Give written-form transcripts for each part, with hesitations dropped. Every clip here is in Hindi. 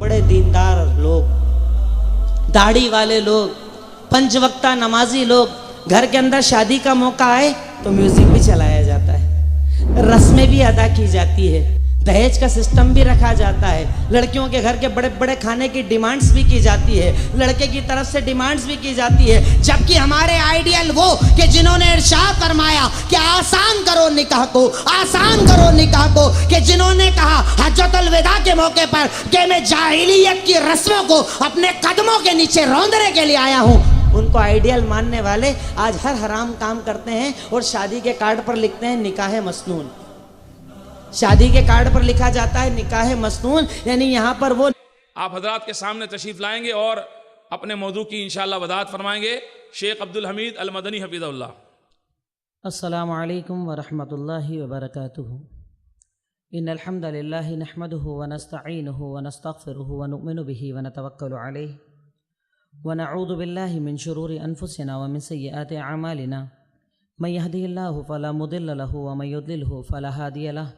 बड़े दीनदार लोग, दाढ़ी वाले लोग, पंचवक्ता नमाजी लोग, घर के अंदर शादी का मौका आए तो म्यूजिक भी चलाया जाता है, रस्में भी अदा की जाती है, दहेज का सिस्टम भी रखा जाता है, लड़कियों के घर के बड़े बड़े खाने की डिमांड्स भी की जाती है, लड़के की तरफ से डिमांड्स भी की जाती है। जबकि हमारे आइडियल वो कि जिन्होंने इरशाद फरमाया कि आसान करो निकाह को, आसान करो निकाह को, कि जिन्होंने कहा हज्जतुल विदा के मौके पर कि मैं जाहिलियत की रस्मों को अपने कदमों के नीचे रौंदने के लिए आया हूँ, उनको आइडियल मानने वाले आज हर हराम काम करते हैं और शादी के कार्ड पर लिखते हैं निकाह मसनून। शादी के कार्ड पर लिखा जाता है निकाह मसनून, यानी यहाँ पर वो आप हजरात के सामने तशरीफ लाएंगे और अपने मौजू की इंशाअल्लाह वदात फरमाएंगे शेख अब्दुल हमीद अल मदनी हफिज़हुल्लाह। अस्सलामु अलैकुम व रहमतुल्लाहि व बरकातुहू। इन्नल हम्दलिल्लाहि नहमदुहु व नस्तईनुहु व नस्तगफिरुहु व नुमिनु बिही व नतवक्कलु अलैहि व नऊज़ु बिल्लाहि मिन शुरूरि अनफुसिना व मिन सय्यिआति अमालिना मन यहदिहिल्लाहु फला मुदिल्ल लहु व मन युद्लिलहु फला हादिय लहु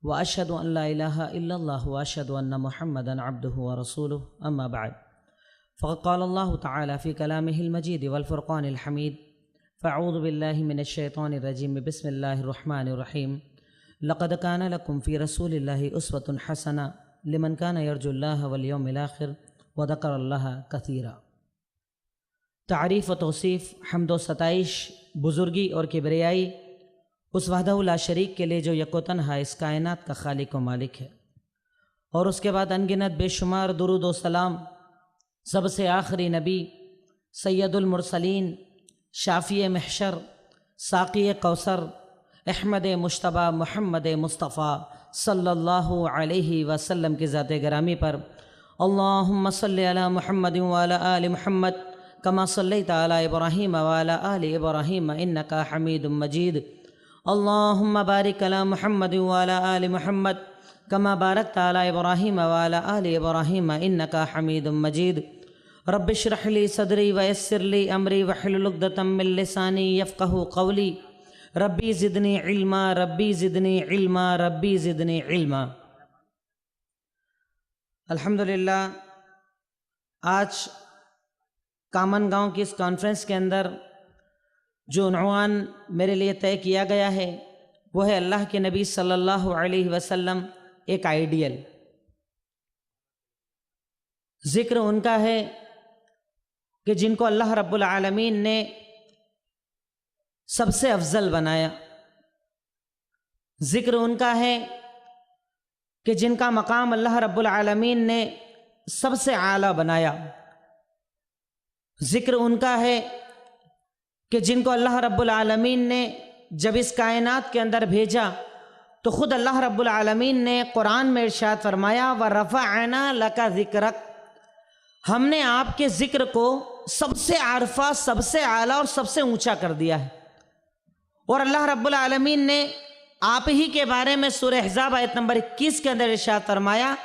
व अशहदु अन ला इलाहा इल्लल्लाह व अशहदु अन्ना मुहम्मदन अब्दुहु व रसूलुहु अम्मा बअद फ़क़द क़ाल अल्लाहु तआला फ़ी कलामिहिल मजीद वल फ़ुरक़ानिल हमीद फ़अऊज़ु बिल्लाहि मिनश शैतानिर रजीम बिस्मिल्लाहिर रहमानिर रहीम लक़द कान लकुम फ़ी रसूलिल्लाहि उस्वतुन हसना लिमन कान यरजुल्लाह वल यौमिल आखिर व ज़करल्लाह कसीरा। तारीफ़ व तौसीफ़, हम्द व सताइश, बुज़ुर्गी और किबरियाई उस वहदहु ला शरीक के लिए जो यकोतन्हा इस कायनात का खालिक व मालिक है, और उसके बाद अनगिनत बेशुमार दुरूद व सलाम सबसे आखिरी नबी सैयदुल मुरसलीन, शाफ़ी महशर, साक़ी कौसर, अहमद मुश्तबा मुहम्मद मुस्तफ़ा सल्लल्लाहु अलैहि वसल्लम की ज़ात गिरामी पर अल्लाहुम्मा सल्लि अला मुहम्मद व अला आलि मुहम्मद कमा सल्लैता अला इब्राहीम व अला आलि इब्राहीम इन्नका हमीदुम मजीद। अल्लाहुम्मा बारिक अला मुहम्मद व अला आलि मुहम्मद कमा बारकता अला इब्राहीम व अला आलि इब्राहीम इन्नका हमीदुम मजीद। रब्बि इश्रह ली सदरी व यस्सिर ली अमरी वहलुल उक़दतम मिन लिसानी यफ़क़हू क़ौली रब्बी ज़िदनी इल्मा रब्बी ज़िदनी इल्मा रब्बी ज़िदनी इल्मा। अल्हम्दुलिल्लाह, आज कामन गांव की इस कॉन्फ्रेंस के अंदर जो उन्वान मेरे लिए तय किया गया है वो है अल्लाह के नबी सल्लल्लाहु अलैहि वसल्लम, एक आइडियल। जिक्र उनका है कि जिनको अल्लाह रब्बुल आलमीन ने सबसे अफजल बनाया। जिक्र उनका है कि जिनका मकाम अल्लाह रब्बुल आलमीन ने सबसे आला बनाया। जिक्र उनका है कि जिनको अल्लाह रब्बुल आलमीन ने जब इस कायनात के अंदर भेजा तो ख़ुद अल्लाह रब्बुल आलमीन ने कुरान में इरशाद फरमाया, व रफ़अना लका ज़िक्रक, हमने आपके ज़िक्र को सबसे आरफा, सबसे आला और सबसे ऊंचा कर दिया है। और अल्लाह रब्बुल आलमीन ने आप ही के बारे में सूरह अहज़ाब आयत नंबर 21 के अंदर इरशाद फरमाया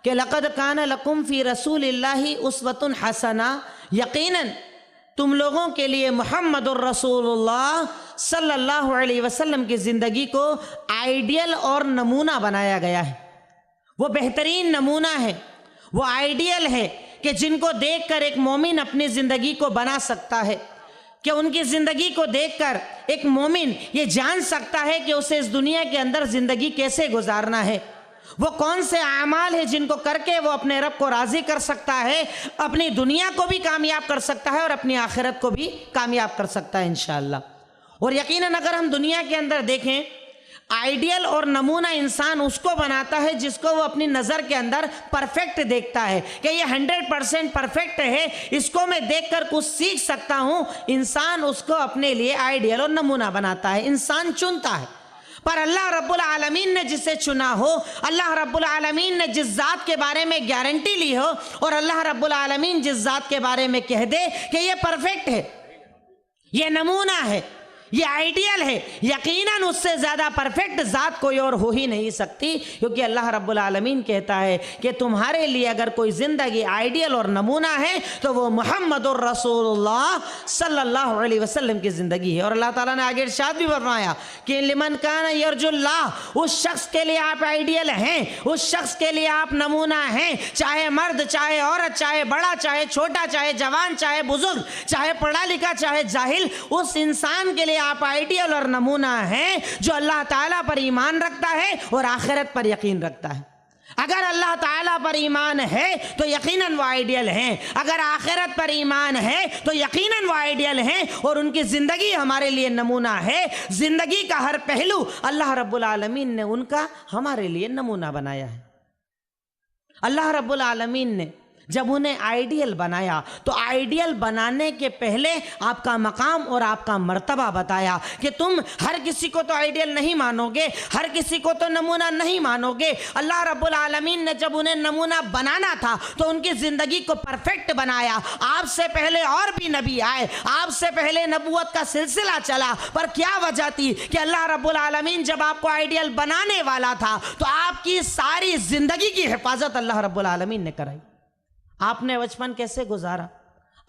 कि लक़द कान लकुम फ़ी रसूलिल्लाहि उस्वतुन हसना, यकीनन तुम लोगों के लिए मुहम्मदुर रसूलुल्लाह सल्लल्लाहु अलैहि वसल्लम की ज़िंदगी को आइडियल और नमूना बनाया गया है। वो बेहतरीन नमूना है, वो आइडियल है कि जिनको देखकर एक मोमिन अपनी ज़िंदगी को बना सकता है, कि उनकी ज़िंदगी को देखकर एक मोमिन ये जान सकता है कि उसे इस दुनिया के अंदर ज़िंदगी कैसे गुजारना है। वो कौन से आमाल है जिनको करके वो अपने रब को राज़ी कर सकता है, अपनी दुनिया को भी कामयाब कर सकता है और अपनी आखिरत को भी कामयाब कर सकता है इंशाअल्लाह। और यकीनन अगर हम दुनिया के अंदर देखें, आइडियल और नमूना इंसान उसको बनाता है जिसको वो अपनी नज़र के अंदर परफेक्ट देखता है कि ये 100% परफेक्ट है, इसको मैं देखकर कुछ सीख सकता हूँ। इंसान उसको अपने लिए आइडियल और नमूना बनाता है, इंसान चुनता है। पर अल्लाह रब्बुल आलमीन ने जिसे चुना हो, अल्लाह रब्बुल आलमीन ने जिस ज़ात के बारे में गारंटी ली हो, और अल्लाह रब्बुल आलमीन जिस ज़ात के बारे में कह दे कि ये परफेक्ट है, ये नमूना है, ये आइडियल है, यकीनन उससे ज़्यादा परफेक्ट ज़ात कोई और हो ही नहीं सकती। क्योंकि अल्लाह रब्बुल आलमीन कहता है कि तुम्हारे लिए अगर कोई ज़िंदगी आइडियल और नमूना है तो वो मुहम्मदुर रसूलुल्लाह सल्लल्लाहु अलैहि वसल्लम की ज़िंदगी है। और अल्लाह ताला ने आगे इरशाद भी फरमाया कि लिमन कान यरजुल्लाह, उस शख्स के लिए आप आइडियल हैं, उस शख्स के लिए आप नमूना हैं, चाहे मर्द, चाहे औरत, चाहे बड़ा, चाहे छोटा, चाहे जवान, चाहे बुजुर्ग, चाहे पढ़ा लिखा, चाहे जाहिल, उस इंसान के लिए आप आइडियल और नमूना हैं जो अल्लाह ताला पर ईमान रखता है और आखिरत पर यकीन रखता है। अगर अल्लाह ताला पर ईमान है तो यकीनन वो आइडियल हैं, अगर आखिरत पर ईमान है तो यकीनन वो आइडियल हैं, और उनकी ज़िंदगी हमारे लिए नमूना है। ज़िंदगी का हर पहलू अल्लाह रब्बुल आलमीन ने उनका हमारे लिए नमूना बनाया है। अल्लाह रब्बुल आलमीन ने जब उन्हें आइडियल बनाया तो आइडियल बनाने के पहले आपका मकाम और आपका मर्तबा बताया कि तुम हर किसी को तो आइडियल नहीं मानोगे, हर किसी को तो नमूना नहीं मानोगे। अल्लाह रब्बुल आलमीन ने जब उन्हें नमूना बनाना था तो उनकी ज़िंदगी को परफेक्ट बनाया। आपसे पहले और भी नबी आए, आपसे पहले नबूवत का सिलसिला चला, पर क्या वजह थी कि अल्लाह रब्बुल आलमीन जब आपको आइडियल बनाने वाला था तो आपकी सारी ज़िंदगी की हिफाजत अल्लाह रब्बुल आलमीन ने कराई। आपने बचपन कैसे गुजारा,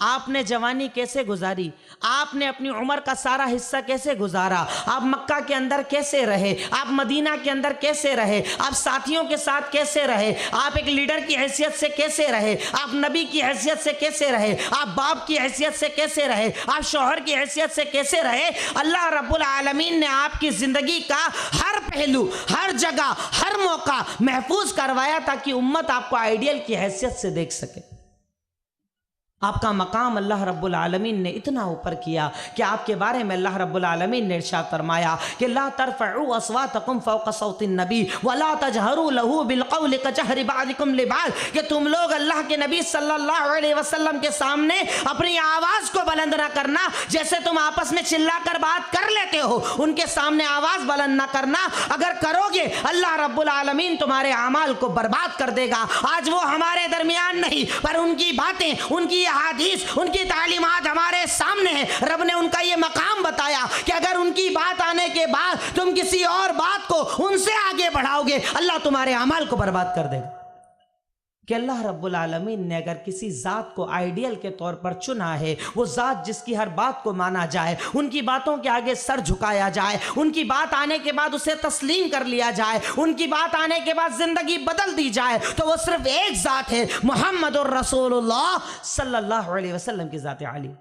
आपने जवानी कैसे गुजारी, आपने अपनी उम्र का सारा हिस्सा कैसे गुजारा, आप मक्का के अंदर कैसे रहे, आप मदीना के अंदर कैसे रहे, आप साथियों के साथ कैसे रहे, आप एक लीडर की हैसियत से कैसे रहे, आप नबी की हैसियत से कैसे रहे, आप बाप की हैसियत से कैसे रहे, आप शौहर की हैसियत से कैसे रहे। अल्लाह रब्बुल आलमीन ने आपकी ज़िंदगी का हर पहलू, हर जगह, हर मौका महफूज करवाया ताकि उम्मत आपको आइडियल की हैसियत से देख सके। आपका मकाम अल्लाह रब्बुल आलमीन ने इतना ऊपर किया कि आपके बारे में अल्लाह रब्बुल आलमीन ने इरशाद फरमाया कि ला तरफ़उ अस्वातकुम फ़ौक़ सौतिन नबी वला तजहरू लहू बिलक़ौलि कजहरि बादिकुम लिबाद, कि तुम लोग अल्लाह के नबी सल्लल्लाहु अलैहि वसल्लम के सामने अपनी आवाज़ को बुलंद ना करना, जैसे तुम आपस में चिल्लाकर बात कर लेते हो उनके सामने आवाज़ बुलंद ना करना। अगर करोगे अल्लाह रब्बुल आलमीन तुम्हारे अमाल को बर्बाद कर देगा। आज वो हमारे दरमियान नहीं, पर उनकी बातें, उनकी हदीस, उनकी तालीमात हमारे सामने है। रब ने उनका ये मकाम बताया कि अगर उनकी बात आने के बाद तुम किसी और बात को उनसे आगे बढ़ाओगे अल्लाह तुम्हारे अमाल को बर्बाद कर देगा। कि अल्लाह रब्बुल आलमीन ने अगर किसी ज़ात को आइडियल के तौर पर चुना है, वो ज़ात जिसकी हर बात को माना जाए, उनकी बातों के आगे सर झुकाया जाए, उनकी बात आने के बाद उसे तस्लीम कर लिया जाए, उनकी बात आने के बाद ज़िंदगी बदल दी जाए, तो वो सिर्फ एक ज़ात है, मुहम्मदुर रसूलुल्लाह सल्लल्लाहु अलैहि वसल्लम की ज़ात आली।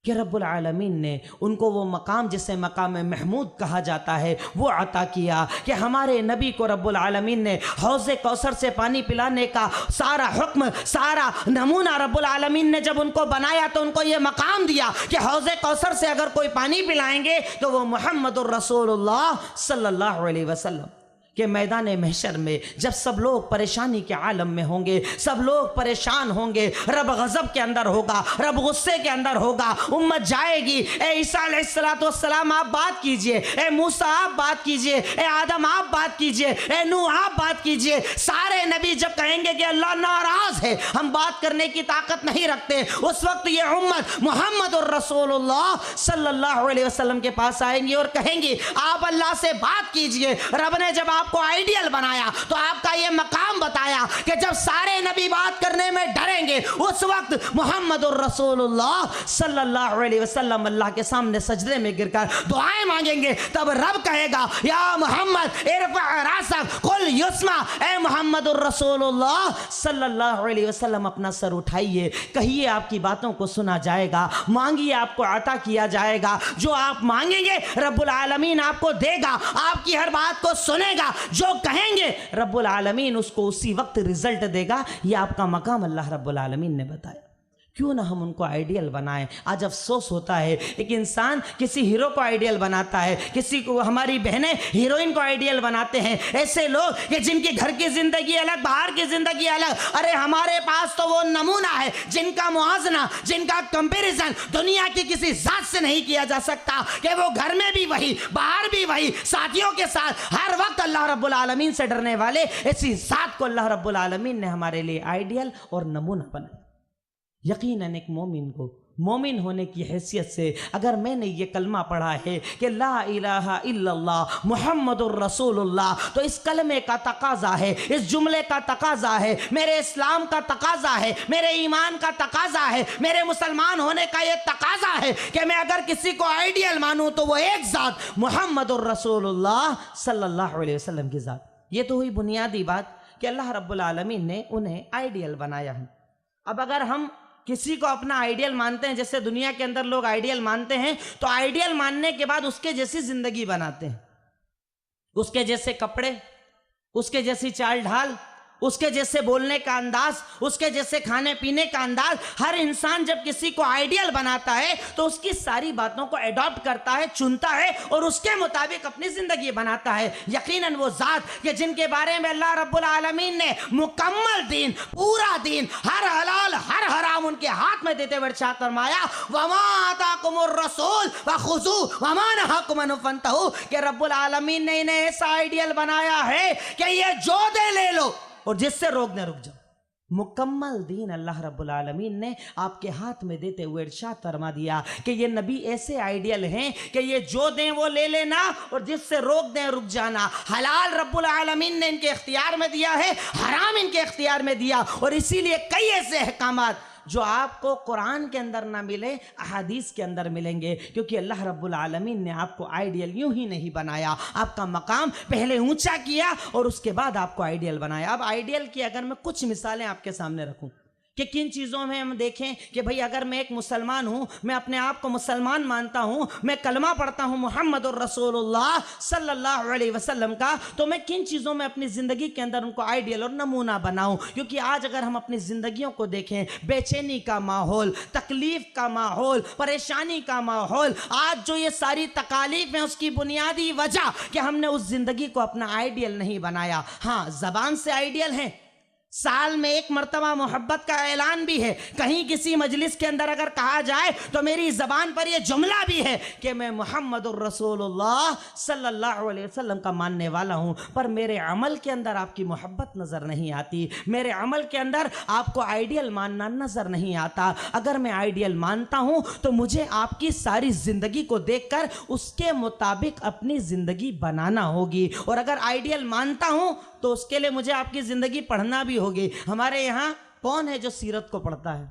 कि रब्बुल आलमीन ने उनको वो मकाम जिसे मकाम महमूद कहा जाता है वो अता किया कि हमारे नबी को रब्बुल आलमीन ने हौज़े कौसर से पानी पिलाने का सारा हुक्म, सारा नमूना रब्बुल आलमीन ने जब उनको बनाया तो उनको ये मकाम दिया कि हौज़े कौसर से अगर कोई पानी पिलाएंगे तो वो मुहम्मदुर रसूलुल्लाह सल्लल्लाहु अलैहि वसल्लम के मैदान महशर में जब सब लोग परेशानी के आलम में होंगे, सब लोग परेशान होंगे, रब गज़ब के अंदर होगा, रब गुस्से के अंदर होगा, उम्मत जाएगी। ए ईसा अलैहिस्सलाम आप बात कीजिए, ए मूसा आप बात कीजिए, ए आदम आप बात कीजिए, ए नूह आप बात कीजिए। सारे नबी जब कहेंगे कि अल्लाह नाराज है, हम बात करने की ताकत नहीं रखते, उस वक्त ये उम्मत मुहम्मदुर रसूलुल्लाह सल्लल्लाहु अलैहि वसल्लम के पास आएंगी और कहेंगी आप अल्लाह से बात कीजिए। रब ने जब आपको आइडियल बनाया तो आपका ये मकाम बताया कि जब सारे नबी बात करने में डरेंगे उस वक्त मुहम्मदुर रसूलुल्लाह सल्लल्लाहु अलैहि वसल्लम अल्लाह के सामने सजदे में गिरकर दुआएं मांगेंगे। तब रब कहेगा या मोहम्मद इरफा रासक कुल युस्मा, ए मुहम्मदुर रसूलुल्लाह सल्लल्लाहु अलैहि वसल्लम अपना सर उठाइए, कहिए आपकी बातों को सुना जाएगा, मांगिए आपको अता किया जाएगा, जो आप मांगेंगे रब्बुल आलमीन आपको देगा, आपकी हर बात को सुनेगा, जो कहेंगे रब्बुल आलमीन उसको उसी वक्त रिजल्ट देगा। ये आपका मकाम अल्लाह रब्बुल आलमीन ने बताया। क्यों ना हम उनको आइडियल बनाएं। आज अफसोस होता है एक इंसान किसी हीरो को आइडियल बनाता है, किसी को, हमारी बहनें हीरोइन को आइडियल बनाते हैं। ऐसे लोग कि जिनके घर की जिंदगी अलग, बाहर की जिंदगी अलग। अरे हमारे पास तो वो नमूना है जिनका मुआजना, जिनका कंपैरिजन दुनिया की किसी जात से नहीं किया जा सकता, कि वो घर में भी वही, बाहर भी वही, साथियों के साथ हर वक्त अल्लाह रब्बुल आलमीन से डरने वाले ऐसी जात को अल्लाह रब्बुल आलमीन ने हमारे लिए आइडियल और नमूना बनाया। यकीनन एक मोमिन को मोमिन होने की हैसियत से अगर मैंने ये कलमा पढ़ा है कि ला इलाहा इल्लल्लाह मुहम्मदुर रसूलुल्लाह, तो इस कलमे का तकाजा है, इस जुमले का तकाजा है, मेरे इस्लाम का तकाजा है, मेरे ईमान का तकाजा है, मेरे मुसलमान होने का ये तकाजा है कि मैं अगर किसी को आइडियल मानूं तो वो एक ज़ात मुहम्मदुर रसूलुल्लाह सल्लल्लाहु अलैहि वसल्लम की ज़ात। ये तो हुई बुनियादी बात कि अल्लाह रब्बुल आलमीन ने उन्हें आइडियल बनाया है। अब अगर हम किसी को अपना आइडियल मानते हैं, जैसे दुनिया के अंदर लोग आइडियल मानते हैं, तो आइडियल मानने के बाद उसके जैसी जिंदगी बनाते हैं, उसके जैसे कपड़े, उसके जैसी चाल ढाल, उसके जैसे बोलने का अंदाज, उसके जैसे खाने पीने का अंदाज। हर इंसान जब किसी को आइडियल बनाता है तो उसकी सारी बातों को एडॉप्ट करता है, चुनता है और उसके मुताबिक अपनी जिंदगी बनाता है। यकीनन वो जात कि जिनके बारे में अल्लाह रब्बुल आलमीन ने मुकम्मल दीन, पूरा दीन, हर हलाल हर हराम उनके हाथ में देते हुए इरशाद फरमाया वमा आताकुमुर रसूल फखुजू वमा नहाकुम अन्हु फंतहू, कि रब्बुल आलमीन ने इन्हें ऐसा आइडियल बनाया है कि ये जो दे ले लो और जिससे रोक दे रुक जाओ। मुकम्मल दीन अल्लाह रब्बुल आलमीन ने आपके हाथ में देते हुए इरशाद फरमा दिया कि ये नबी ऐसे आइडियल हैं कि ये जो दें वो ले लेना और जिससे रोक दें रुक जाना। हलाल रब्बुल आलमीन ने इनके इख्तियार में दिया है, हराम इनके इख्तियार में दिया, और इसीलिए कई ऐसे अहकामात जो आपको कुरान के अंदर ना मिले अहादीस के अंदर मिलेंगे, क्योंकि अल्लाह रब्बुल आलमीन ने आपको आइडियल यूं ही नहीं बनाया, आपका मकाम पहले ऊंचा किया और उसके बाद आपको आइडियल बनाया। अब आइडियल की अगर मैं कुछ मिसालें आपके सामने रखूं कि किन चीज़ों में हम देखें कि भाई अगर मैं एक मुसलमान हूँ, मैं अपने आप को मुसलमान मानता हूँ, मैं कलमा पढ़ता हूँ मुहम्मदुर रसूलुल्लाह सल्लल्लाहु अलैहि वसल्लम का, तो मैं किन चीज़ों में अपनी ज़िंदगी के अंदर उनको आइडियल और नमूना बनाऊँ। क्योंकि आज अगर हम अपनी ज़िंदगियों को देखें, बेचैनी का माहौल, तकलीफ़ का माहौल, परेशानी का माहौल, आज जो ये सारी तकालीफ हैं उसकी बुनियादी वजह कि हमने उस ज़िंदगी को अपना आइडियल नहीं बनाया। हाँ, ज़बान से आइडियल हैं, साल में एक मर्तबा मोहब्बत का ऐलान भी है, कहीं किसी मजलिस के अंदर अगर कहा जाए तो मेरी ज़बान पर यह जुमला भी है कि मैं मुहम्मदुर रसूलुल्लाह सल्लल्लाहु अलैहि वसल्लम का मानने वाला हूँ, पर मेरे अमल के अंदर आपकी मोहब्बत नज़र नहीं आती, मेरे अमल के अंदर आपको आइडियल मानना नज़र नहीं आता। अगर मैं आइडियल मानता हूँ तो मुझे आपकी सारी ज़िंदगी को देखकर उसके मुताबिक अपनी ज़िंदगी बनाना होगी, और अगर आइडियल मानता हूँ तो उसके लिए मुझे आपकी ज़िंदगी पढ़ना भी होगी। हमारे यहाँ कौन है जो सीरत को पढ़ता है?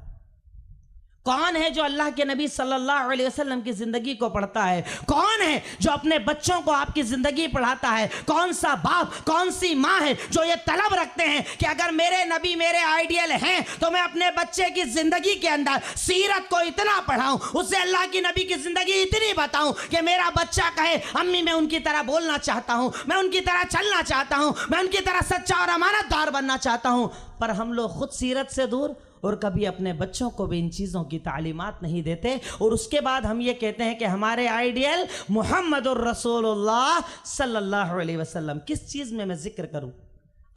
कौन है जो अल्लाह के नबी सल्लल्लाहु अलैहि वसल्लम की जिंदगी को पढ़ता है? कौन है जो अपने बच्चों को आपकी जिंदगी पढ़ाता है? कौन सा बाप, कौन सी माँ है जो ये तलब रखते हैं कि अगर मेरे नबी मेरे आइडियल हैं तो मैं अपने बच्चे की जिंदगी के अंदर सीरत को इतना पढ़ाऊं, उसे अल्लाह की नबी की जिंदगी इतनी बताऊं कि मेरा बच्चा कहे अम्मी मैं उनकी तरह बोलना चाहता हूं, मैं उनकी तरह चलना चाहता हूं, मैं उनकी तरह सच्चा और अमानतदार बनना चाहता हूं। पर हम लोग खुद सीरत से दूर और कभी अपने बच्चों को भी इन चीज़ों की तालीमात नहीं देते। और उसके बाद हम ये कहते हैं कि हमारे आइडियल मुहम्मदुर रसूलुल्लाह सल्लल्लाहु अलैहि वसल्लम। किस चीज़ में मैं जिक्र करूं?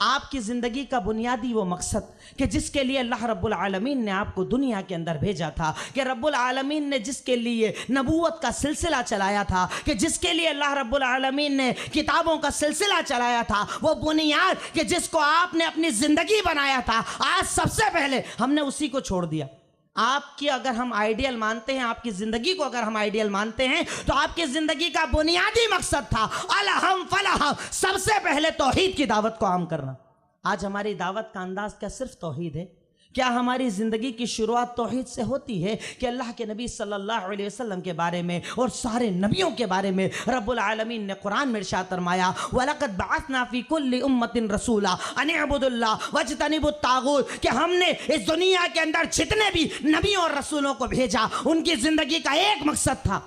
आपकी ज़िंदगी का बुनियादी वो मकसद कि जिसके लिए अल्लाह रब्बुल आलमीन ने आपको दुनिया के अंदर भेजा था, कि रब्बुल आलमीन ने जिसके लिए नबूवत का सिलसिला चलाया था, कि जिसके लिए अल्लाह रब्बुल आलमीन ने किताबों का सिलसिला चलाया था, वो बुनियाद कि जिसको आपने अपनी ज़िंदगी बनाया था, आज सबसे पहले हमने उसी को छोड़ दिया। आपकी अगर हम आइडियल मानते हैं, आपकी ज़िंदगी को अगर हम आइडियल मानते हैं, तो आपकी ज़िंदगी का बुनियादी मकसद था अलहम फलहम, सबसे पहले तौहीद की दावत को आम करना। आज हमारी दावत का अंदाज क्या सिर्फ तौहीद है? क्या हमारी ज़िंदगी की शुरुआत तौहीद से होती है कि अल्लाह के नबी सल्लल्लाहु अलैहि वसल्लम के बारे में और सारे नबियों के बारे में रब्बुल आलमीन ने कुरान में इरशाद फरमाया, वलक़द बअसना फ़ी कुल्लि उम्मतिन रसूला अन इअ्बुदुल्लाह वज्तनिबुत तागूत, कि हमने इस दुनिया के अंदर जितने भी नबियों और रसूलों को भेजा, उनकी ज़िंदगी का एक मकसद था,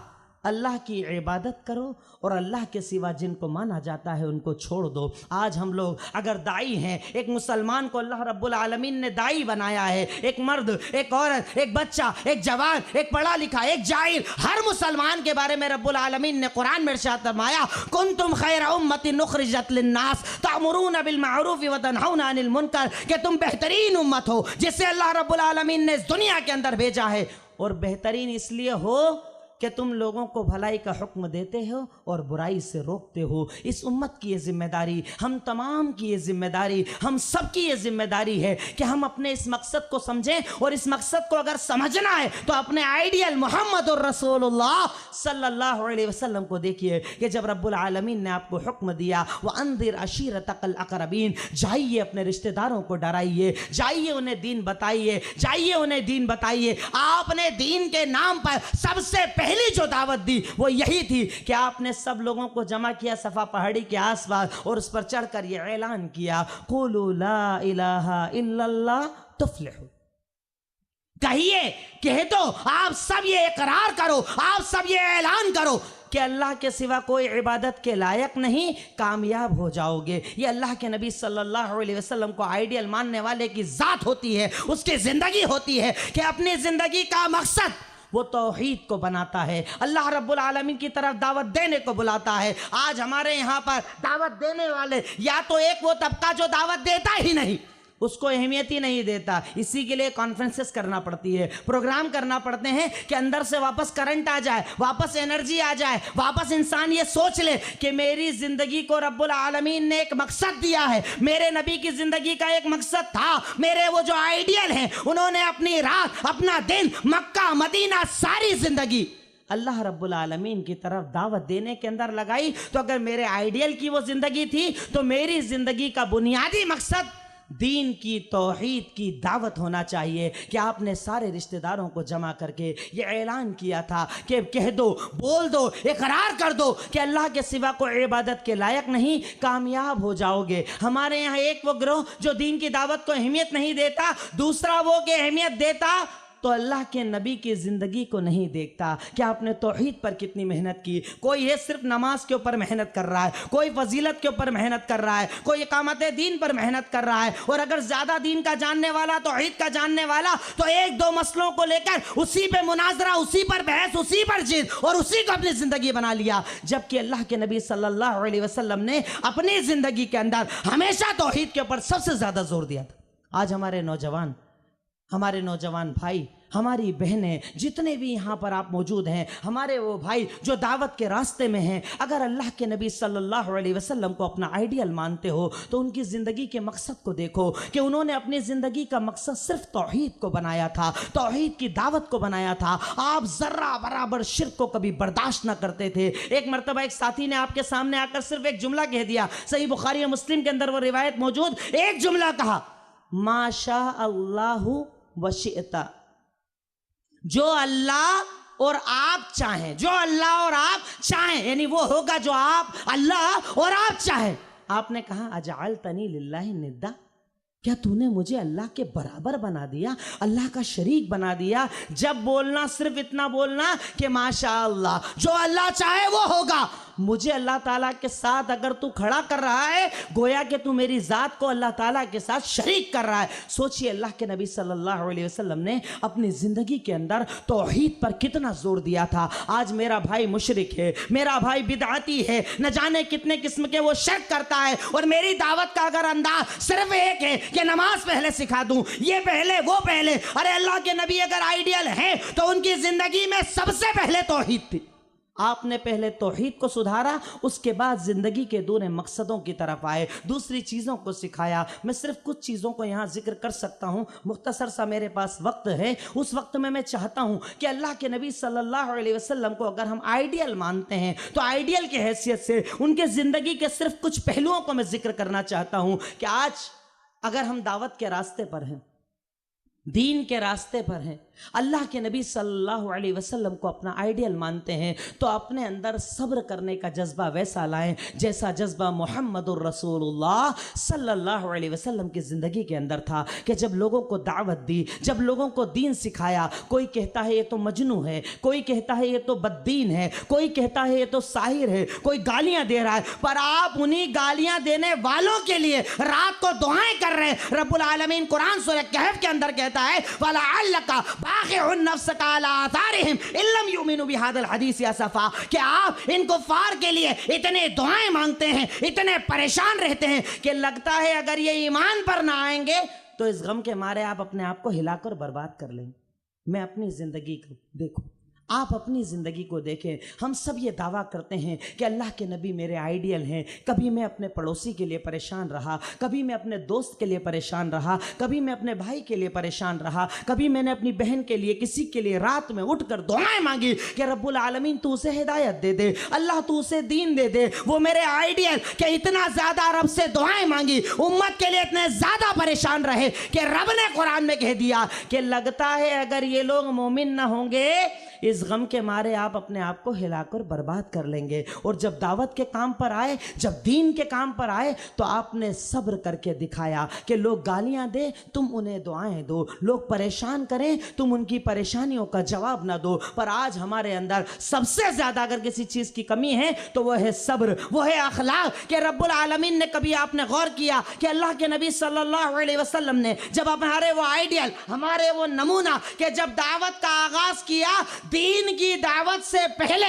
अल्लाह की इबादत करो और अल्लाह के सिवा जिनको माना जाता है उनको छोड़ दो। आज हम लोग अगर दाई हैं, एक मुसलमान को अल्लाह रब्बुल आलमीन ने दाई बनाया है, एक मर्द, एक औरत, एक बच्चा, एक जवान, एक पढ़ा लिखा, एक जाहिल, हर मुसलमान के बारे में रब्बुल आलमीन ने कुरान में इरशाद फरमाया, कुंतुम खैरा उम्मतिन उखरिजत लिन्नास तामुरून बिल मारूफ व तनहौना अनिल मुनकर, कि तुम बेहतरीन उम्मत हो जिसे अल्लाह रब्बुल आलमीन ने इस दुनिया के अंदर भेजा है। और बेहतरीन इसलिए हो कि तुम लोगों को भलाई का हुक्म देते हो और बुराई से रोकते हो। इस उम्मत की ये जिम्मेदारी, हम तमाम की ये जिम्मेदारी, हम सब की ये जिम्मेदारी है कि हम अपने इस मकसद को समझें। और इस मकसद को अगर समझना है तो अपने आइडियल मुहम्मदुर रसूलुल्लाह सल्लल्लाहु अलैहि वसल्लम को देखिए कि जब रब्बुल आलमीन ने आपको हुक्म दिया, व अंदिर अशीरतकल अक़रबीन, जाइए अपने रिश्तेदारों को डराइए, जाइए उन्हें दीन बताइए, जाइए उन्हें दीन बताइए। आपने दीन के नाम पर सबसे पहली जो दावत दी वो यही थी कि आपने सब लोगों को जमा किया सफा पहाड़ी के आसपास और उस पर चढ़कर यह ऐलान किया, क़ुलू ला इलाहा इल्लल्लाह तुफ़्लिहू, कहिए, कह दो, आप सब ये इकरार करो, आप सब ये ऐलान करो कि अल्लाह के सिवा कोई इबादत के लायक नहीं, कामयाब हो जाओगे। ये अल्लाह के नबी सल्लल्लाहु अलैहि वसल्लम को आइडियल मानने वाले की ज़ात होती है, उसकी ज़िंदगी होती है कि अपनी ज़िंदगी का मकसद वो तौहीद को बनाता है, अल्लाह रब्बुल आलमीन की तरफ दावत देने को बुलाता है। आज हमारे यहाँ पर दावत देने वाले या तो एक वो तबका जो दावत देता ही नहीं, उसको अहमियत ही नहीं देता, इसी के लिए कॉन्फ्रेंसेस करना पड़ती है, प्रोग्राम करना पड़ते हैं कि अंदर से वापस करंट आ जाए, वापस एनर्जी आ जाए, वापस इंसान ये सोच ले कि मेरी ज़िंदगी को रब्बुल आलमीन ने एक मकसद दिया है, मेरे नबी की ज़िंदगी का एक मकसद था, मेरे वो जो आइडियल हैं उन्होंने अपनी रात, अपना दिन, मक्का मदीना, सारी ज़िंदगी अल्लाह रब्बुल आलमीन की तरफ दावत देने के अंदर लगाई। तो अगर मेरे आइडियल की वो ज़िंदगी थी तो मेरी ज़िंदगी का बुनियादी मकसद दीन की, तौहीद की दावत होना चाहिए कि आपने सारे रिश्तेदारों को जमा करके ये ऐलान किया था कि कह दो, बोल दो, इकरार कर दो कि अल्लाह के सिवा कोई इबादत के लायक नहीं, कामयाब हो जाओगे। हमारे यहाँ एक वो गिरोह जो दीन की दावत को अहमियत नहीं देता, दूसरा वो कि अहमियत देता तो अल्लाह के नबी की ज़िंदगी को नहीं देखता कि आपने तौहीद पर कितनी मेहनत की। कोई है सिर्फ नमाज के ऊपर मेहनत कर रहा है, कोई फजीलत के ऊपर मेहनत कर रहा है, कोई इकामत दीन पर मेहनत कर रहा है। और अगर ज़्यादा दीन का जानने वाला, तौहीद का जानने वाला, तो एक दो मसलों को लेकर उसी पे मुनाजरा, उसी पर बहस, उसी पर जिद और उसी को अपनी ज़िंदगी बना लिया। जबकि अल्लाह के नबी सल्लल्लाहु अलैहि वसल्लम ने अपनी ज़िंदगी के अंदर हमेशा तौहीद के ऊपर सबसे ज़्यादा जोर दिया था। आज हमारे नौजवान भाई, हमारी बहनें, जितने भी यहाँ पर आप मौजूद हैं, हमारे वो भाई जो दावत के रास्ते में हैं, अगर अल्लाह के नबी सल्लल्लाहु अलैहि वसल्लम को अपना आइडियल मानते हो तो उनकी ज़िंदगी के मकसद को देखो कि उन्होंने अपनी ज़िंदगी का मकसद सिर्फ तौहीद को बनाया था, तौहीद की दावत को बनाया था। आप ज़र्रा बराबर शिर्क को कभी बर्दाश्त ना करते थे। एक मरतबा एक साथी ने आपके सामने आकर सिर्फ एक जुमला कह दिया, सही बुखारी और मुस्लिम के अंदर वो रिवायत मौजूद, एक जुमला कहा, माशा अल्लाहु वशिअता, जो अल्लाह और आप चाहें, जो अल्लाह और आप चाहें, यानी वो होगा जो आप, अल्लाह और आप चाहें। आपने कहा अजअलतनी लिल्लाहि निद्दा, क्या तूने मुझे अल्लाह के बराबर बना दिया, अल्लाह का शरीक बना दिया। जब बोलना सिर्फ इतना बोलना कि माशाअल्लाह, जो अल्लाह चाहे वो होगा। मुझे अल्लाह ताला के साथ अगर तू खड़ा कर रहा है, गोया कि तू मेरी ज़ात को अल्लाह ताला के साथ शरीक कर रहा है। सोचिए अल्लाह के नबी सल्लल्लाहु अलैहि वसल्लम ने अपनी ज़िंदगी के अंदर तौहीद पर कितना जोर दिया था। आज मेरा भाई मुशरिक है, मेरा भाई बिदअती है, न जाने कितने किस्म के वो शिर्क करता है, और मेरी दावत का अगर अंदाज सिर्फ एक है कि नमाज पहले सिखा दूं, ये पहले वो पहले। अरे अल्लाह के नबी अगर आइडियल हैं तो उनकी ज़िंदगी में सबसे पहले तौहीद थी। आपने पहले तौहीद को सुधारा, उसके बाद ज़िंदगी के दूसरे मकसदों की तरफ आए, दूसरी चीज़ों को सिखाया। मैं सिर्फ कुछ चीज़ों को यहाँ जिक्र कर सकता हूँ, मुख्तसर सा मेरे पास वक्त है। उस वक्त में मैं चाहता हूँ कि अल्लाह के नबी सल्लल्लाहु अलैहि वसल्लम को अगर हम आइडियल मानते हैं तो आइडियल की हैसियत से उनके ज़िंदगी के सिर्फ कुछ पहलुओं को मैं जिक्र करना चाहता हूँ कि आज अगर हम दावत के रास्ते पर हैं, दीन के रास्ते पर हैं, अल्लाह के नबी सल्लल्लाहु अलैहि वसल्लम को अपना आइडियल मानते हैं, तो अपने अंदर सब्र करने का जज्बा वैसा लाएं जैसा जज्बा मुहम्मदुर रसूलुल्लाह सल्लल्लाहु अलैहि वसल्लम की ज़िंदगी के अंदर था। कि जब लोगों को दावत दी, जब लोगों को दीन सिखाया, कोई कहता है ये तो मजनू है, कोई कहता है ये तो बद्दीन है, कोई कहता है ये तो साहिर है, कोई गालियां दे रहा है, पर आप उन्हीं गालियां देने वालों के लिए रात को दुआएं कर रहे हैं। रब्बुल आलमीन कुरान सूरह कहफ के अंदर कहता है वलअल्लका बाक़िउन नफ्सका अला आसारिहिम इल्लम युमिनु बिहादिल हदीस असफा, कि आप इन कुफ्फार के लिए इतने दुआएं मांगते हैं, इतने परेशान रहते हैं कि लगता है अगर ये ईमान पर ना आएंगे तो इस गम के मारे आप अपने आप को हिलाकर बर्बाद कर लेंगे। मैं अपनी ज़िंदगी को देखो, आप अपनी ज़िंदगी को देखें। हम सब ये दावा करते हैं कि अल्लाह के नबी मेरे आइडियल हैं। कभी मैं अपने पड़ोसी के लिए परेशान रहा, कभी मैं अपने दोस्त के लिए परेशान रहा, कभी मैं अपने भाई के लिए परेशान रहा, कभी मैंने अपनी बहन के लिए, किसी के लिए रात में उठकर दुआएं मांगी कि रब्बुल आलमीन तू उसे हिदायत दे दे, अल्लाह तू उसे दीन दे दे। वो मेरे आइडियल कि इतना ज़्यादा रब से दुआएं मांगी, उम्मत के लिए इतने ज़्यादा परेशान रहे कि रब ने कुरान में कह दिया कि लगता है अगर ये लोग मोमिन ना होंगे, इस गम के मारे आप अपने आप को हिलाकर बर्बाद कर लेंगे। और जब दावत के काम पर आए, जब दीन के काम पर आए, तो आपने सब्र करके दिखाया कि लोग गालियां दे तुम उन्हें दुआएं दो, लोग परेशान करें तुम उनकी परेशानियों का जवाब ना दो। पर आज हमारे अंदर सबसे ज़्यादा अगर किसी चीज़ की कमी है तो वह है सब्र, वो है अखलाक। कि रब्बुल आलमीन ने, कभी आपने गौर किया कि अल्लाह के नबी सल्लल्लाहु अलैहि वसल्लम ने जब हमारे वो आइडियल, हमारे वो नमूना, कि जब दावत का आगाज़ किया, दीन की दावत से पहले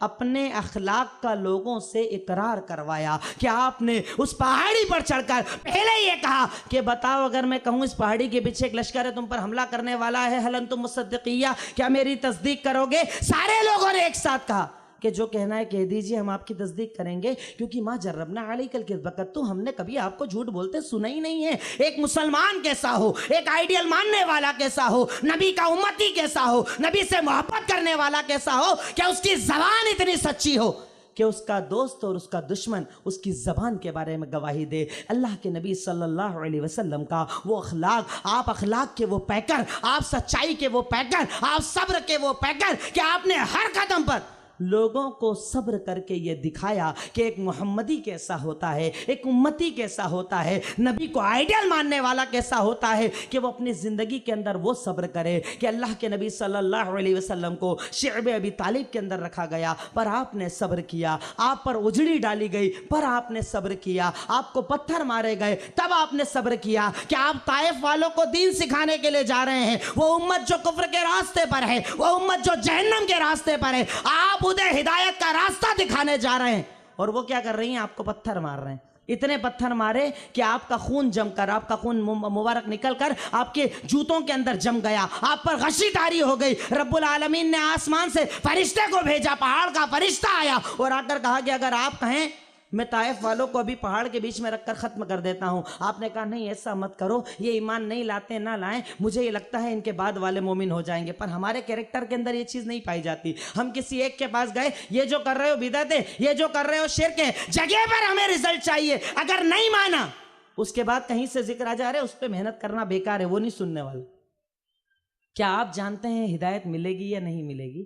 अपने अखलाक का लोगों से इकरार करवाया। कि आपने उस पहाड़ी पर चढ़कर पहले ये कहा कि बताओ अगर मैं कहूँ इस पहाड़ी के पीछे एक लश्कर है, तुम पर हमला करने वाला है, हल अंतुम मुसद्दिक़िया, क्या मेरी तस्दीक करोगे? सारे लोगों ने एक साथ कहा कि जो कहना है कह दीजिए, हम आपकी तस्दीक करेंगे, क्योंकि माँ जर्रबना अलैकल किज़्ब, तो हमने कभी आपको झूठ बोलते सुना ही नहीं है। एक मुसलमान कैसा हो, एक आइडियल मानने वाला कैसा हो, नबी का उम्मती कैसा हो, नबी से मोहब्बत करने वाला कैसा हो, क्या उसकी ज़बान इतनी सच्ची हो कि उसका दोस्त और उसका दुश्मन उसकी ज़बान के बारे में गवाही दे। अल्लाह के नबी सल्लल्लाहु अलैहि वसल्लम का वो अखलाक, आप अखलाक के वो पैकर, आप सच्चाई के वो पैकर, आप सब्र के वो पैकर, कि आपने हर कदम पर लोगों को सब्र करके ये दिखाया कि एक मोहम्मदी कैसा होता है, एक उम्मती कैसा होता है, नबी को आइडियल मानने वाला कैसा होता है, कि वो अपनी ज़िंदगी के अंदर वो सब्र करे। कि अल्लाह के नबी सल्लल्लाहु अलैहि वसल्लम को शिअब अबी तालिब के अंदर रखा गया, पर आपने सब्र किया, आप पर उजड़ी डाली गई, पर आपने सब्र किया, आपको पत्थर मारे गए, तब आपने सब्र किया। कि आप ताइफ वालों को दीन सिखाने के लिए जा रहे हैं, वो उम्मत जो कुफ्र के रास्ते पर है, वो उम्मत जो जहन्नम के रास्ते पर है, आप उन्हें हिदायत का रास्ता दिखाने जा रहे हैं, और वो क्या कर रही हैं? आपको पत्थर मार रहे हैं। इतने पत्थर मारे कि आपका खून जमकर, आपका खून मुबारक निकलकर आपके जूतों के अंदर जम गया, आप पर गशी तारी हो गई। रब्बुल आलमीन ने आसमान से फरिश्ते को भेजा, पहाड़ का फरिश्ता आया और आकर कहा कि अगर आप कहें मैं ताइफ वालों को अभी पहाड़ के बीच में रखकर ख़त्म कर देता हूँ। आपने कहा नहीं, ऐसा मत करो, ये ईमान नहीं लाते ना लाएं, मुझे ये लगता है इनके बाद वाले मोमिन हो जाएंगे। पर हमारे कैरेक्टर के अंदर ये चीज़ नहीं पाई जाती। हम किसी एक के पास गए, ये जो कर रहे हो बिदअत है, ये जो कर रहे हो शिर्क है, जगह पर हमें रिजल्ट चाहिए। अगर नहीं माना, उसके बाद कहीं से जिक्र आ जा रहे उस पर मेहनत करना बेकार है, वो नहीं सुनने वाले। क्या आप जानते हैं हिदायत मिलेगी या नहीं मिलेगी?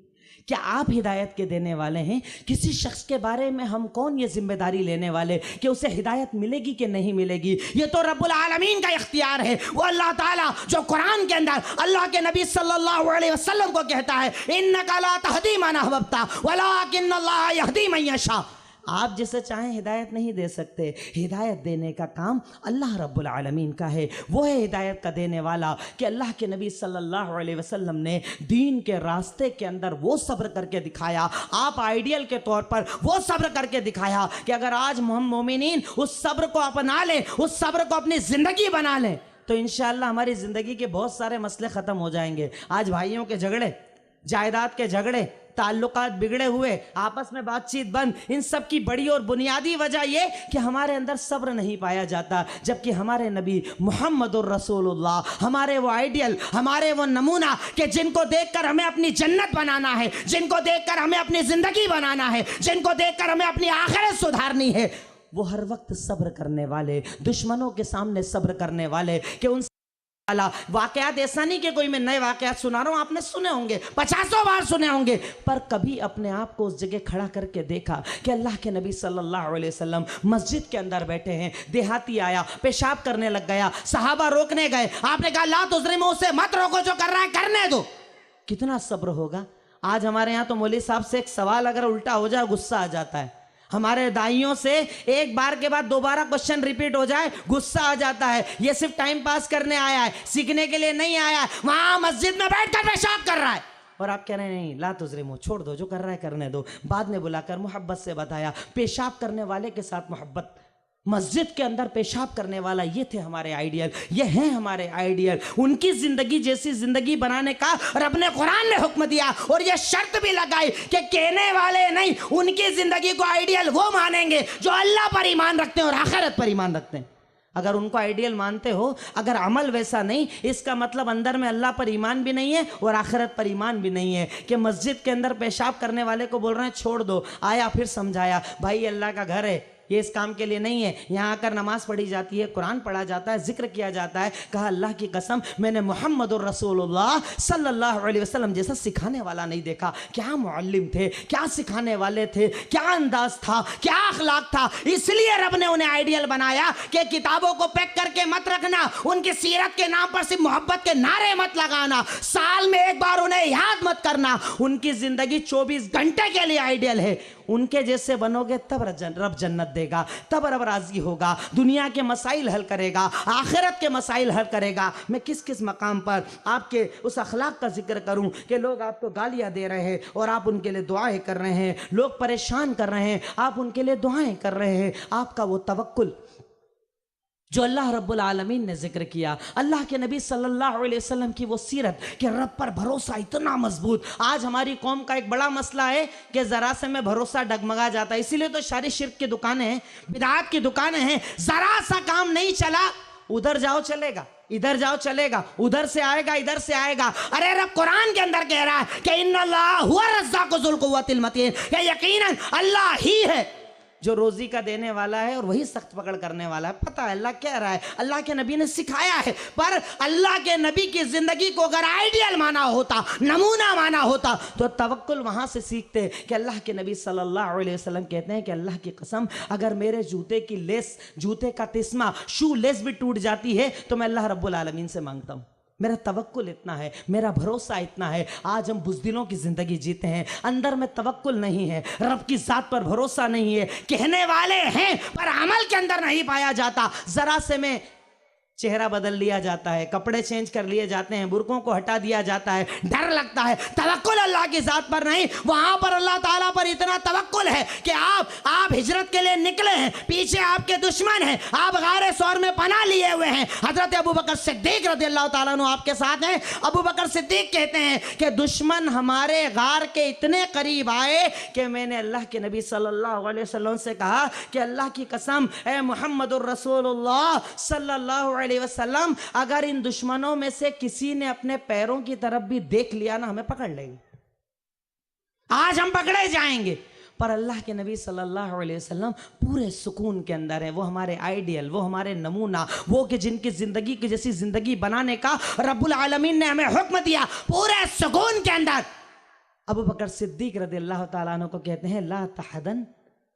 क्या आप हिदायत के देने वाले हैं? किसी शख्स के बारे में हम कौन ये जिम्मेदारी लेने वाले कि उसे हिदायत मिलेगी कि नहीं मिलेगी? ये तो रब्बुल आलमीन का इख्तियार है। वो अल्लाह ताला जो कुरान के अंदर अल्लाह के नबी सल्लल्लाहु अलैहि वसल्लम को कहता है, इन्नका ला तहदी मन अहबब्ता वलाकिन्नल्लाह यहदी मन यशा। आप जिसे चाहें हिदायत नहीं दे सकते। हिदायत देने का काम अल्लाह रब्बुल आलमीन का है। वो है हिदायत का देने वाला कि अल्लाह के नबी सल्लल्लाहु अलैहि वसल्लम ने दीन के रास्ते के अंदर वो सब्र करके दिखाया। आप आइडियल के तौर पर वो सब्र करके दिखाया कि अगर आज हम मोमिनीन उस सब्र को अपना लें, उस सब्र को अपनी ज़िंदगी बना लें, तो इंशाअल्लाह हमारी ज़िंदगी के बहुत सारे मसले ख़त्म हो जाएंगे। आज भाइयों के झगड़े, जायदाद के झगड़े, ताल्लुकात बिगड़े हुए, आपस में बातचीत बंद, इन सब की बड़ी और बुनियादी वजह यह कि हमारे अंदर सब्र नहीं पाया जाता। जबकि हमारे नबी मुहम्मदुर रसूलुल्लाह, हमारे वो आइडियल, हमारे वो नमूना कि जिनको देखकर हमें अपनी जन्नत बनाना है, जिनको देखकर हमें अपनी जिंदगी बनाना है, जिनको देखकर हमें अपनी आखिरत सुधारनी है, वो हर वक्त सब्र करने वाले, दुश्मनों के सामने सब्र करने वाले कि उन वाकयात ऐसा नहीं कि कोई मैं नए वाकयात सुना रहा हूं, आपने सुने होंगे, 50 बार सुने होंगे, पर कभी अपने आप को उस जगह खड़ा करके देखा कि अल्लाह के नबी सल्लल्लाहु अलैहि वसल्लम मस्जिद के अंदर बैठे हैं, देहाती आया, पेशाब करने लग गया, सहाबा रोकने गए, आपने कहा ला तुज़रिमू, उसे मत रोको, जो कर रहा है करने दो। कितना सब्र होगा। आज हमारे यहाँ तो मौलवी साहब से एक सवाल अगर उल्टा हो जाए गुस्सा आ जाता है। हमारे दाइयों से एक बार के बाद दोबारा क्वेश्चन रिपीट हो जाए गुस्सा आ जाता है। ये सिर्फ टाइम पास करने आया है, सीखने के लिए नहीं आया है। वहां मस्जिद में बैठकर पेशाब कर रहा है और आप कह रहे हैं नहीं, ला तुज़रिमू, छोड़ दो, जो कर रहा है करने दो। बाद में बुलाकर मोहब्बत से बताया, पेशाब करने वाले के साथ मोहब्बत। मस्जिद के अंदर पेशाब करने वाला, ये थे हमारे आइडियल, ये हैं हमारे आइडियल। उनकी जिंदगी जैसी जिंदगी बनाने का रब ने कुरान ने हुक्म दिया और ये शर्त भी लगाई कि कहने वाले नहीं, उनकी जिंदगी को आइडियल वो मानेंगे जो अल्लाह पर ईमान रखते हैं और आखिरत पर ईमान रखते हैं। अगर उनको आइडियल मानते हो, अगर अमल वैसा नहीं, इसका मतलब अंदर में अल्लाह पर ईमान भी नहीं है और आखिरत पर ईमान भी नहीं है। कि मस्जिद के अंदर पेशाब करने वाले को बोल रहे हैं छोड़ दो, आया फिर समझाया, भाई अल्लाह का घर है, ये इस काम के लिए नहीं है। यहाँ आकर नमाज पढ़ी जाती है, कुरान पढ़ा जाता है, जिक्र किया जाता है। कहा अल्लाह की कसम मैंने मुहम्मदुर रसूलुल्लाह सल्लल्लाहु अलैहि वसल्लम जैसा सिखाने वाला नहीं देखा। क्या मुअल्लिम थे, क्या सिखाने वाले थे, क्या अंदाज था, क्या अखलाक था। इसलिए रब ने उन्हें आइडियल बनाया कि किताबों को पैक करके मत रखना, उनकी सीरत के नाम पर सिर्फ मोहब्बत के नारे मत लगाना, साल में एक बार उन्हें याद मत करना। उनकी जिंदगी 24 घंटे के लिए आइडियल है। उनके जैसे बनोगे तब रब जन्नत देगा, तब रब राजी होगा, दुनिया के मसाइल हल करेगा, आखिरत के मसाइल हल करेगा। मैं किस किस मकाम पर आपके उस अखलाक का जिक्र करूं कि लोग आपको गालियां दे रहे हैं और आप उनके लिए दुआएं कर रहे हैं, लोग परेशान कर रहे हैं, आप उनके लिए दुआएं कर रहे हैं। आपका वो तवक्कुल जो अल्लाह रब्बुल आलमीन ने जिक्र किया, अल्लाह के नबी सल्लल्लाहु अलैहि वसल्लम की वो सीरत कि रब पर भरोसा इतना मजबूत। आज हमारी कौम का एक बड़ा मसला है कि ज़रा से में भरोसा डगमगा जाता है। इसीलिए तो सारी शिर्क की दुकानें हैं, बिदात की दुकानें हैं। ज़रा सा काम नहीं चला, उधर जाओ चलेगा, इधर जाओ चलेगा, उधर से आएगा, इधर से आएगा। अरे रब कुरान के अंदर कह रहा है कि इन्नल्लाह हुवा रज़्ज़ाक़ु ज़ुल क़ुव्वतिल मतीन, यकीनन अल्लाह ही है जो रोजी का देने वाला है और वही सख्त पकड़ करने वाला है। पता है अल्लाह कह रहा है, अल्लाह के नबी ने सिखाया है। पर अल्लाह के नबी की जिंदगी को अगर आइडियल माना होता, नमूना माना होता, तो तवक्कुल वहां से सीखते कि अल्लाह के नबी सल्लल्लाहु अलैहि वसल्लम कहते हैं कि अल्लाह की कसम अगर मेरे जूते की लेस, जूते का तिस्मा, शू लेस भी टूट जाती है तो मैं अल्लाह रब्बुल आलमीन से मांगता हूँ। मेरा तवक्कुल इतना है, मेरा भरोसा इतना है। आज हम बुज़दिलों की ज़िंदगी जीते हैं, अंदर में तवक्कुल नहीं है, रब की ज़ात पर भरोसा नहीं है। कहने वाले हैं पर अमल के अंदर नहीं पाया जाता। ज़रा से में चेहरा बदल लिया जाता है, कपड़े चेंज कर लिए जाते हैं, बुरकों को हटा दिया जाता है, डर लगता है। तवक्कुल अल्लाह की ज़ात पर नहीं, वहाँ पर अल्लाह ताला पर इतना तवक्कुल है कि आप हिजरत के लिए निकले हैं, पीछे आपके दुश्मन हैं, आप गारे सौर में पनाह लिए हुए हैं। हज़रत अबू बकर सिद्दीक़ रज़ियल्लाहु ताला अन्हु आपके साथ हैं। अबू बकर सिद्दीक़ कहते हैं कि दुश्मन हमारे गार के इतने करीब आए कि मैंने अल्लाह के नबी सल्लल्लाहु अलैहि वसल्लम से कहा कि अल्लाह की कसम ए मुहम्मदुर रसूलुल्लाह सल्लल्लाहु अलैहि वसल्लम, अगर इन दुश्मनों में से किसी ने अपने पैरों की तरफ भी देख लिया ना, हमें पकड़ लेंगे। आज हम पकड़े जाएंगे। पर अल्लाह के नबी सल्लल्लाहु अलैहि वसल्लम पूरे सुकून के अंदर है। वो हमारे आइडियल, वो हमारे नमूना, वो कि जिनकी ज़िंदगी की जैसी ज़िंदगी बनाने का रब्बुल आलमीन ने हमें हुक्म दिया पूरे सुकून के अंदर। अबू बकर सिद्दीक रज़ियल्लाहु ताला अन्हु को कहते हैं ला तहज़न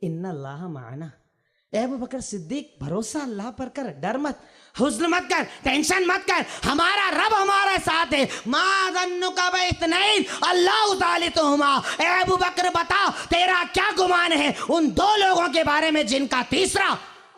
इन्नल्लाह माअना। अबू बकर सिद्दीक भरोसा अल्लाह पर कर, डर मत, हुज़्न मत कर, टेंशन मत कर, हमारा रब हमारे साथ है। मा ज़न्नुका बिइत्नैन अल्लाहु सालिसुहुमा। अबू बकर बता तेरा क्या गुमान है उन दो लोगों के बारे में जिनका तीसरा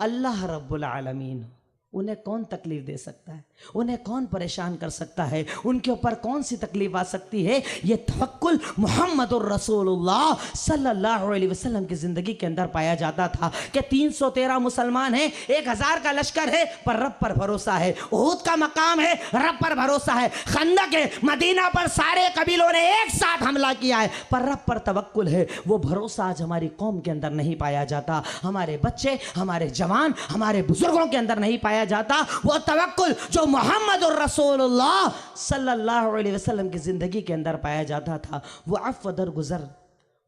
अल्लाह रब्बुल आलमीन। उन्हें कौन तकलीफ दे सकता है, उन्हें कौन परेशान कर सकता है, उनके ऊपर कौन सी तकलीफ आ सकती है। ये तवक्कुल मुहम्मदुर रसूलुल्लाह सल्लल्लाहु अलैहि वसल्लम की ज़िंदगी के अंदर पाया जाता था कि 313 मुसलमान हैं, 1000 का लश्कर है पर रब पर भरोसा है, उहद का मकाम है रब पर भरोसा है, खंदक है, मदीना पर सारे कबीलों ने एक साथ हमला किया है पर रब पर तवक्कुल है। वो भरोसा आज हमारी कौम के अंदर नहीं पाया जाता, हमारे बच्चे, हमारे जवान, हमारे बुजुर्गों के अंदर नहीं पाया जाता। वो तवक्कुल जो मुहम्मदुर रसूलुल्लाह सल्लल्लाहु अलैहि वसल्लम की ज़िंदगी के अंदर पाया जाता था, वो अफ़्व दरगुज़र,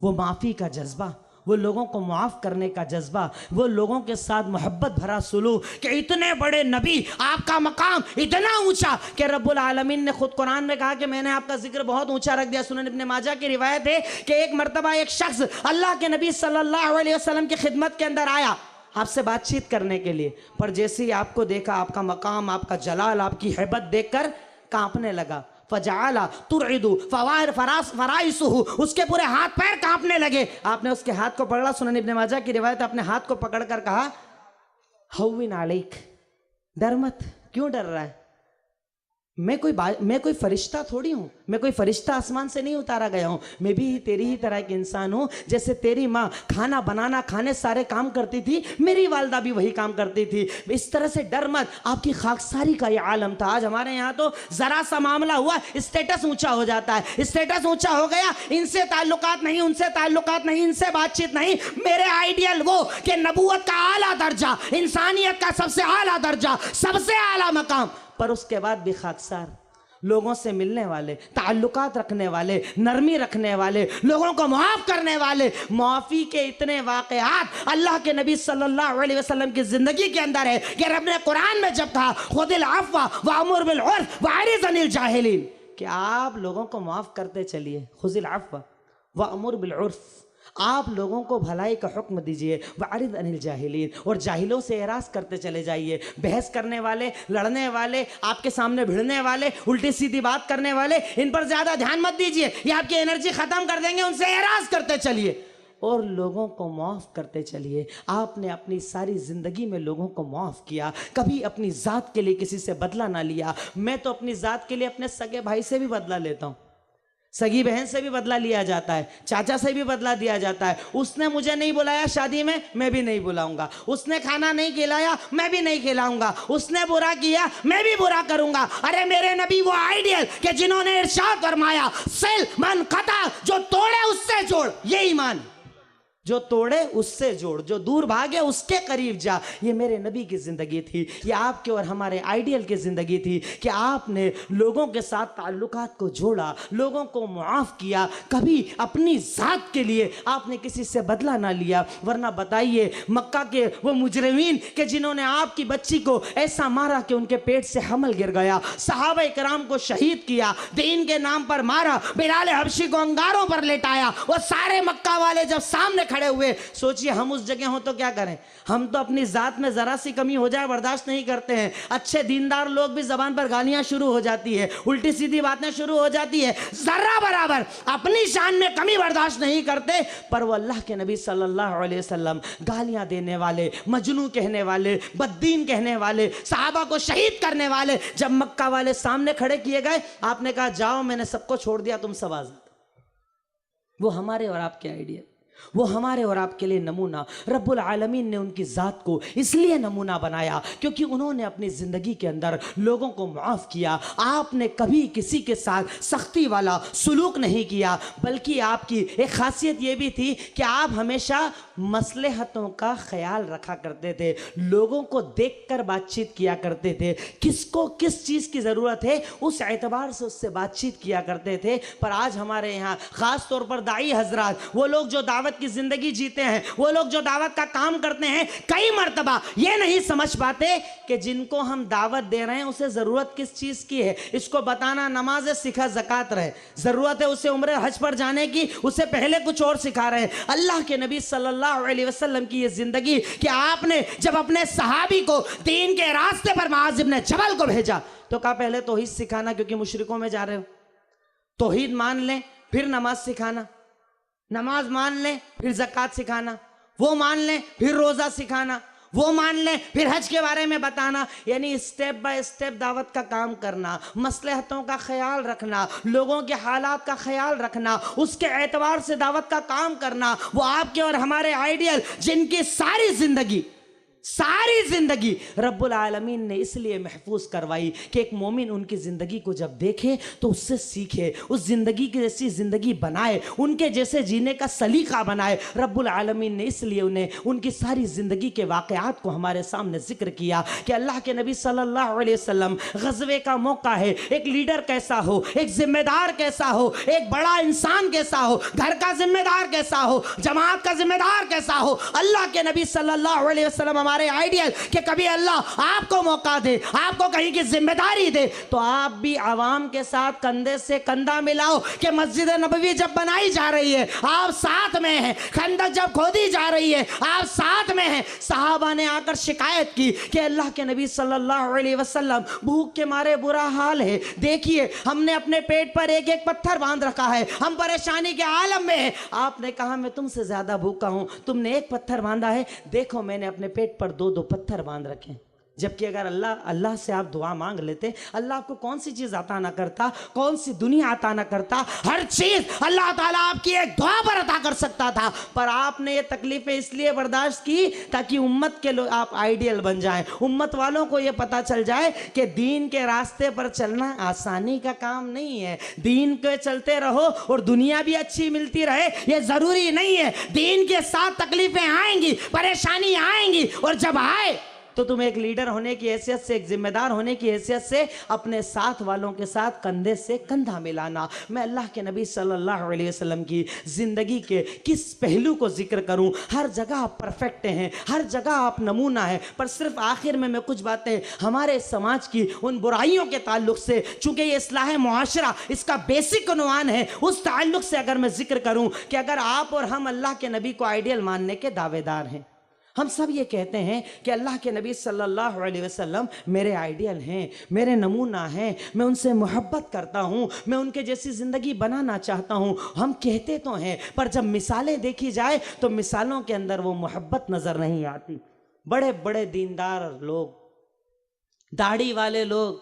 वो माफ़ी का जज्बा, वो लोगों को माफ़ करने का जज्बा, वो लोगों के साथ मोहब्बत भरा सुलूक कि इतने बड़े नबी, आपका मकाम इतना ऊंचा कि रब्बुल आलमीन ने खुद कुरान में कहा कि मैंने आपका जिक्र बहुत ऊंचा रख दिया। सुनन इब्ने माजा की रिवायत है कि एक मरतबा एक शख्स अल्लाह के नबी सल्लल्लाहु अलैहि वसल्लम की खिदमत के अंदर आया आपसे बातचीत करने के लिए, पर जैसे ही आपको देखा, आपका मकाम, आपका जलाल, आपकी हैबत देखकर कांपने लगा। फजाला तुरइदु फराइसुहु, उसके पूरे हाथ पैर कांपने लगे। आपने उसके हाथ को पकड़ा, सुनन इब्ने माजा की रिवायत, अपने हाथ को पकड़कर कहा हव्विन अलैक, डर मत, क्यों डर रहा है, मैं कोई फरिश्ता थोड़ी हूँ, मैं कोई फरिश्ता आसमान से नहीं उतारा गया हूँ, मैं भी तेरी ही तरह के इंसान हूँ। जैसे तेरी माँ खाना बनाना, खाने सारे काम करती थी, मेरी वालदा भी वही काम करती थी। इस तरह से डर मत, आपकी खाकसारी का ये आलम था। आज हमारे यहाँ तो ज़रा सा मामला हुआ, स्टेटस ऊंचा हो जाता है, स्टेटस ऊंचा हो गया, इनसे ताल्लुकात नहीं, उनसे ताल्लुकात नहीं, इनसे बातचीत नहीं, मेरे आइडियल वो कि नबूवत का आला दर्जा, इंसानियत का सबसे आला दर्जा, सबसे आला मकाम, पर उसके बाद भी खाकसार, लोगों से मिलने वाले, ताल्लुकात रखने वाले, नरमी रखने वाले, लोगों को माफ़ करने वाले। माफ़ी के इतने वाक़यात अल्लाह के नबी सल्लल्लाहु अलैहि वसल्लम की ज़िंदगी के अंदर है कि रब ने कुरान में जब कहा खुदिल अफ़्व वअमुर बिल उर्फ़ वअरिज़ अनिल जाहिलीन, कि आप लोगों को माफ़ करते चलिए, खुदिल अफ़्व वअमुर बिल उर्फ़, आप लोगों को भलाई का हुक्म दीजिए, वअरिज़ अनिल जाहिलीन, और जाहिलों से एराज़ करते चले जाइए। बहस करने वाले, लड़ने वाले, आपके सामने भिड़ने वाले, उल्टी सीधी बात करने वाले, इन पर ज़्यादा ध्यान मत दीजिए, ये आपकी एनर्जी ख़त्म कर देंगे। उनसे एराज़ करते चलिए और लोगों को माफ़ करते चलिए। आपने अपनी सारी ज़िंदगी में लोगों को माफ़ किया, कभी अपनी ज़ात के लिए किसी से बदला ना लिया। मैं तो अपनी ज़ात के लिए अपने सगे भाई से भी बदला लेता हूँ, सगी बहन से भी बदला लिया जाता है, चाचा से भी बदला दिया जाता है। उसने मुझे नहीं बुलाया शादी में, मैं भी नहीं बुलाऊंगा। उसने खाना नहीं खिलाया, मैं भी नहीं खिलाऊंगा। उसने बुरा किया, मैं भी बुरा करूंगा। अरे मेरे नबी वो आइडियल कि जिन्होंने इरशाद फरमाया सिल मन कता, जो तोड़े उससे जोड़, ये ईमान, जो तोड़े उससे जोड़, जो दूर भागे उसके करीब जा। ये मेरे नबी की ज़िंदगी थी, ये आपके और हमारे आइडियल की ज़िंदगी थी कि आपने लोगों के साथ ताल्लुकात को जोड़ा, लोगों को मुआफ़ किया, कभी अपनी ज़ात के लिए आपने किसी से बदला ना लिया। वरना बताइए मक्का के वो मुजरिमीन के जिन्होंने आपकी बच्ची को ऐसा मारा कि उनके पेट से हमल गिर गया, सहाबा इकराम को शहीद किया, दीन के नाम पर मारा, बिलाल हबशी को अंगारों पर लेटाया, वो सारे मक्का वाले जब सामने खड़े हुए, सोचिए हम उस जगह हो तो क्या करें। हम तो अपनी जात में जरा सी कमी हो जाए बर्दाश्त नहीं करते हैं। अच्छे दीनदार लोग भी जबान पर गालियां शुरू हो जाती है, उल्टी सीधी बातें शुरू हो जाती है, जरा बराबर अपनी शान में कमी बर्दाश्त नहीं करते। पर वो अल्लाह के नबी सल्लल्लाहु अलैहि वसल्लम गालियां देने वाले, मजनू कहने वाले, बद्दीन कहने वाले, सहाबा को शहीद करने वाले, जब मक्का वाले सामने खड़े किए गए, आपने कहा जाओ मैंने सबको छोड़ दिया, तुम सब आजाद। वो हमारे और आपके आइडिया, वो हमारे और आपके लिए नमूना। रब्बुल आलमीन ने उनकी ज़ात को इसलिए नमूना बनाया क्योंकि उन्होंने अपनी ज़िंदगी के अंदर लोगों को माफ़ किया। आपने कभी किसी के साथ सख्ती वाला सुलूक नहीं किया, बल्कि आपकी एक खासियत ये भी थी कि आप हमेशा मसलहतों का ख्याल रखा करते थे, लोगों को देखकर बातचीत किया करते थे, किसको किस चीज़ की ज़रूरत है उस एतबार से उससे बातचीत किया करते थे। पर आज हमारे यहाँ ख़ास तौर पर दाई हजरात, वो लोग जो दावत दावत की जिंदगी जीते हैं, वो लोग जो दावत का काम करते हैं, कई मर्तबा ये नहीं समझ पाते कि जिनको हम दावत दे रहे हैं उसे जरूरत किस चीज की है। इसको बताना नमाज सिखा ज़कात रहे, जरूरत है उसे उम्रे हज पर जाने की, उसे पहले कुछ और सिखा रहे हैं। अल्लाह के नबी सल्लल्लाहु अलैहि वसल्लम की ये जिंदगी कि आपने जब अपने सहाबी को दीन के रास्ते पर मुआज़ इब्न जबल को भेजा तो कहा पहले तौहीद सिखाना, क्योंकि मुशरिकों में जा रहे हो, तौहीद मान लें फिर नमाज सिखाना, नमाज मान लें फिर ज़कात सिखाना, वो मान लें फिर रोज़ा सिखाना, वो मान लें फिर हज के बारे में बताना। यानी स्टेप बाय स्टेप दावत का काम करना, मसलहतों का ख्याल रखना, लोगों के हालात का ख्याल रखना, उसके एतबार से दावत का काम करना। वो आपके और हमारे आइडियल जिनकी सारी जिंदगी रब्बुल आलमीन ने इसलिए महफूज करवाई कि एक मोमिन उनकी ज़िंदगी को जब देखे तो उससे सीखे, उस ज़िंदगी की जैसी ज़िंदगी बनाए, उनके जैसे जीने का सलीका बनाए। रब्बुल आलमीन ने इसलिए उन्हें उनकी सारी ज़िंदगी के वाक़यात को हमारे सामने जिक्र किया कि अल्लाह के नबी सल्लल्लाहु अलैहि वसल्लम ग़ज़वे का मौका है, एक लीडर कैसा हो, एक जिम्मेदार कैसा हो, एक बड़ा इंसान कैसा हो, घर का जिम्मेदार कैसा हो, जमात का जिम्मेदार कैसा हो। अल्लाह के नबी सल्लल्लाहु अलैहि वसल्लम हमारे आइडियल कि कभी अल्लाह आपको मौका दे, आपको कहीं की जिम्मेदारी दे तो आप भी आवाम के साथ कंधे से कंधा मिलाओ कि मस्जिद नबवी जब बनाई जा रही है आप साथ में हैं, खंदक जब खोदी जा रही है आप साथ में हैं। सहाबा ने आकर शिकायत की कि अल्लाह के नबी सल्लल्लाहु अलैहि वसल्लम भूख के मारे बुरा हाल है, देखिए हमने अपने पेट पर एक एक पत्थर बांध रखा है, हम परेशानी के आलम में हैं। आपने कहा मैं तुमसे ज्यादा भूखा हूं, तुमने एक पत्थर बांधा है, देखो मैंने अपने पेट पर दो दो पत्थर बांध रखे। जबकि अगर अल्लाह से आप दुआ मांग लेते, अल्लाह आपको कौन सी चीज़ अता ना करता, कौन सी दुनिया अता ना करता, हर चीज़ अल्लाह ताला आपकी एक दुआ पर अता कर सकता था। पर आपने ये तकलीफ़ें इसलिए बर्दाश्त की ताकि उम्मत के लोग आप आइडियल बन जाएं, उम्मत वालों को ये पता चल जाए कि दीन के रास्ते पर चलना आसानी का काम नहीं है। दीन के चलते रहो और दुनिया भी अच्छी मिलती रहे ये ज़रूरी नहीं है। दीन के साथ तकलीफ़ें आएंगी, परेशानी आएंगी, और जब आए तो तुम एक लीडर होने की हैसियत से, एक जिम्मेदार होने की हैसियत से अपने साथ वालों के साथ कंधे से कंधा मिलाना। मैं अल्लाह के नबी सल्लल्लाहु अलैहि वसल्लम की ज़िंदगी के किस पहलू को जिक्र करूं? हर जगह आप परफेक्ट हैं, हर जगह आप नमूना हैं, पर सिर्फ आखिर में मैं कुछ बातें हमारे समाज की उन बुराइयों के ताल्लुक से, चूँकि ये इस्लाह मुआशरा इसका बेसिक उन्वान है, उस ताल्लुक से अगर मैं जिक्र करूँ कि अगर आप और हम अल्लाह के नबी को आइडियल मानने के दावेदार हैं, हम सब ये कहते हैं कि अल्लाह के नबी सल्लल्लाहु अलैहि वसल्लम मेरे आइडियल हैं, मेरे नमूना हैं, मैं उनसे मोहब्बत करता हूँ, मैं उनके जैसी ज़िंदगी बनाना चाहता हूँ। हम कहते तो हैं, पर जब मिसालें देखी जाए तो मिसालों के अंदर वो मोहब्बत नज़र नहीं आती। बड़े बड़े दीनदार लोग, दाढ़ी वाले लोग,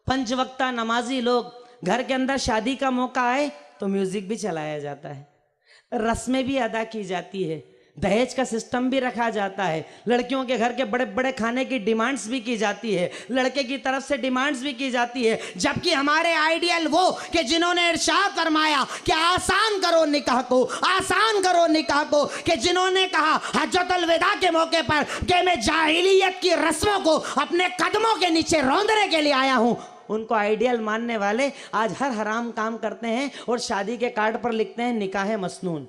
पंच वक्ता नमाजी लोग, घर के अंदर शादी का मौका आए तो म्यूज़िक भी चलाया जाता है, रस्में भी अदा की जाती है, दहेज का सिस्टम भी रखा जाता है, लड़कियों के घर के बड़े बड़े खाने की डिमांड्स भी की जाती है, लड़के की तरफ से डिमांड्स भी की जाती है। जबकि हमारे आइडियल वो कि जिन्होंने इरशाद फरमाया कि आसान करो निकाह को, आसान करो निकाह को, कि जिन्होंने कहा हज्जतुल विदा के मौके पर कि मैं जाहिलियत की रस्मों को अपने कदमों के नीचे रौंदने के लिए आया हूँ, उनको आइडियल मानने वाले आज हर हराम काम करते हैं और शादी के कार्ड पर लिखते हैं निकाह मसनून।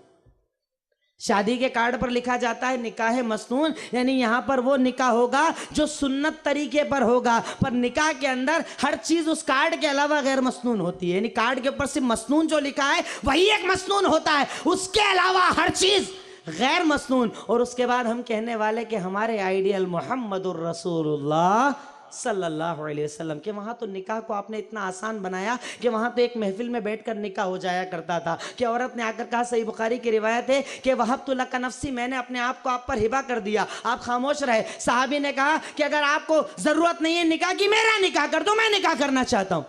शादी के कार्ड पर लिखा जाता है निकाह मसनून, यानी यहाँ पर वो निकाह होगा जो सुन्नत तरीके पर होगा, पर निकाह के अंदर हर चीज़ उस कार्ड के अलावा गैर मसनून होती है। यानी कार्ड के ऊपर सिर्फ मसनून जो लिखा है वही एक मसनून होता है, उसके अलावा हर चीज़ गैर मसनून। और उसके बाद हम कहने वाले कि हमारे आइडियल मुहम्मदुर रसूलुल्लाह सल्लल्लाहु अलैहि वसल्लम के वहाँ तो निकाह को आपने इतना आसान बनाया कि वहाँ तो एक महफिल में बैठकर निकाह हो जाया करता था कि औरत ने आकर कहा, सही बुखारी की रिवायत है कि वहब्तु लका नफ्सी, मैंने अपने आप को आप पर हिबा कर दिया। आप खामोश रहे। साहबी ने कहा कि अगर आपको ज़रूरत नहीं है निकाह की, मेरा निकाह कर दो, मैं निकाह करना चाहता हूँ।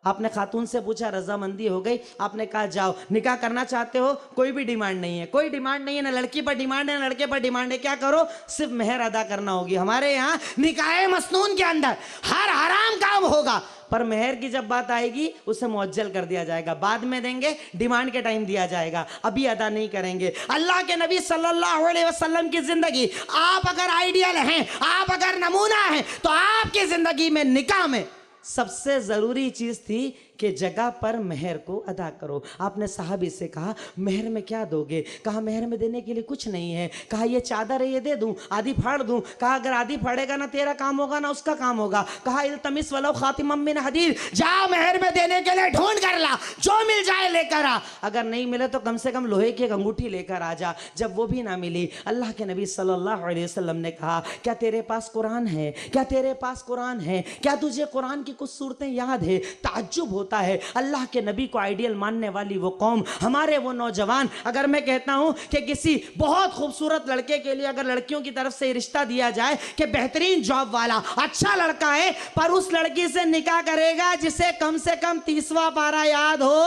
आपने खातून से पूछा, रजामंदी हो गई? आपने कहा जाओ, निकाह करना चाहते हो? कोई भी डिमांड नहीं है, कोई डिमांड नहीं है, ना लड़की पर डिमांड है ना लड़के पर डिमांड है। क्या करो? सिर्फ मेहर अदा करना होगी। हमारे यहाँ निकाह मसनून के अंदर हर हराम काम होगा, पर मेहर की जब बात आएगी उसे मुअज्जल कर दिया जाएगा, बाद में देंगे, डिमांड के टाइम दिया जाएगा, अभी अदा नहीं करेंगे। अल्लाह के नबी सल्लल्लाहु अलैहि वसल्लम की जिंदगी, आप अगर आइडियल हैं, आप अगर नमूना हैं, तो आपकी जिंदगी में निकाह में सबसे ज़रूरी चीज़ थी कि जगह पर मेहर को अदा करो। आपने साहबी से कहा मेहर में क्या दोगे? कहा मेहर में देने के लिए कुछ नहीं है। कहा ये चादर है, ये दे दूं, आधी फाड़ दूं? कहा अगर आधी फाड़ेगा ना तेरा काम होगा ना उसका काम होगा। कहा इल्तमिस वलो खातिमम मिन हदीद, जा मेहर में देने के लिए ढूंढ कर ला, जो मिल जाए लेकर आ, अगर नहीं मिले तो कम से कम लोहे की एक अंगूठी लेकर आ जा। जब वो भी ना मिली, अल्लाह के नबी सल्लल्लाहु अलैहि वसल्लम ने कहा क्या तेरे पास कुरान है? क्या तेरे पास कुरान है? क्या तुझे कुरान की कुछ सूरतें याद है? ताज्जुब होता है अल्लाह के नबी को आइडियल मानने वाली वो कौम, हमारे वो नौजवान। अगर मैं कहता हूं कि किसी बहुत खूबसूरत लड़के के लिए अगर लड़कियों की तरफ से रिश्ता दिया जाए कि बेहतरीन जॉब वाला अच्छा लड़का है, पर उस लड़की से निकाह करेगा जिसे कम से कम 30वां पारा याद हो,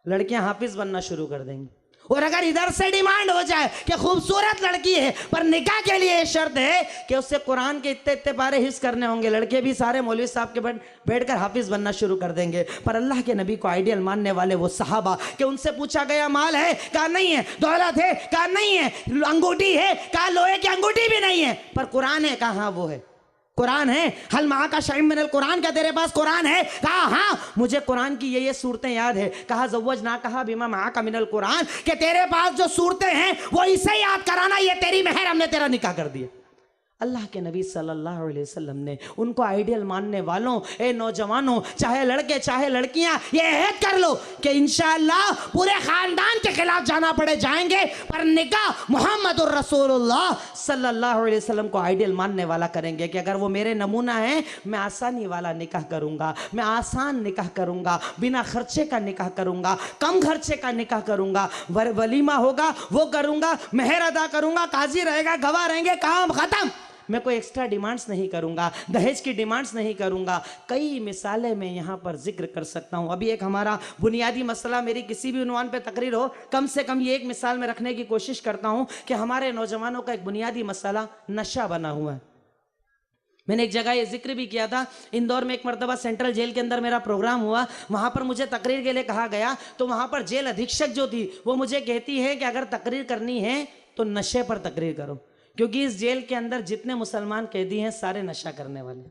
लड़कियां हाफिज बनना शुरू कर देंगी। और अगर इधर से डिमांड हो जाए कि खूबसूरत लड़की है पर निकाह के लिए शर्त है कि उससे कुरान के इतने इतने पारे हिस्स करने होंगे, लड़के भी सारे मौलवी साहब के बैठकर हाफिज बनना शुरू कर देंगे। पर अल्लाह के नबी को आइडियल मानने वाले वो सहाबा कि उनसे पूछा गया माल है? कहा नहीं है। दौलत है? कहा नहीं है। अंगूठी है? कहा लोहे की अंगूठी भी नहीं है। पर कुरान है? कहा हाँ वो है, कुरान है। हल माँ का शैम मिनल कुरान, क्या तेरे पास कुरान है? कहा हाँ मुझे कुरान की ये सूरतें याद है। कहा ज़व्वज ना कहा बिमा माँ का मिनल कुरान, कि तेरे पास जो सूरतें हैं वो इसे याद कराना, ये तेरी मेहर, हमने तेरा निकाह कर दिया। अल्लाह के नबी सल्लल्लाहु अलैहि वसल्लम ने उनको आइडियल मानने वालों, ए नौजवानों, चाहे लड़के चाहे लड़कियां, ये अहद कर लो कि इंशाअल्लाह पूरे खानदान के खिलाफ जाना पड़े जाएंगे, पर निकाह मोहम्मदुर रसूलुल्लाह सल्लल्लाहु अलैहि वसल्लम को आइडियल मानने वाला करेंगे कि अगर वो मेरे नमूना है, मैं आसानी वाला निकाह करूंगा, मैं आसान निकाह करूंगा, बिना खर्चे का निकाह करूंगा, कम खर्चे का निकाह करूंगा, वलीमा होगा वो करूंगा, मेहर अदा करूंगा, काजी रहेगा, गवाह रहेंगे, काम खत्म। मैं कोई एक्स्ट्रा डिमांड्स नहीं करूंगा, दहेज की डिमांड्स नहीं करूंगा। कई मिसालें मैं यहाँ पर जिक्र कर सकता हूँ। अभी एक हमारा बुनियादी मसला, मेरी किसी भी उन्वान पे तकरीर हो, कम से कम ये एक मिसाल में रखने की कोशिश करता हूँ कि हमारे नौजवानों का एक बुनियादी मसला नशा बना हुआ है। मैंने एक जगह ये जिक्र भी किया था, इंदौर में एक मरतबा सेंट्रल जेल के अंदर मेरा प्रोग्राम हुआ, वहाँ पर मुझे तकरीर के लिए कहा गया, तो वहाँ पर जेल अधीक्षक जो थी वो मुझे कहती है कि अगर तकरीर करनी है तो नशे पर तकरीर करो, क्योंकि इस जेल के अंदर जितने मुसलमान कैदी हैं सारे नशा करने वाले।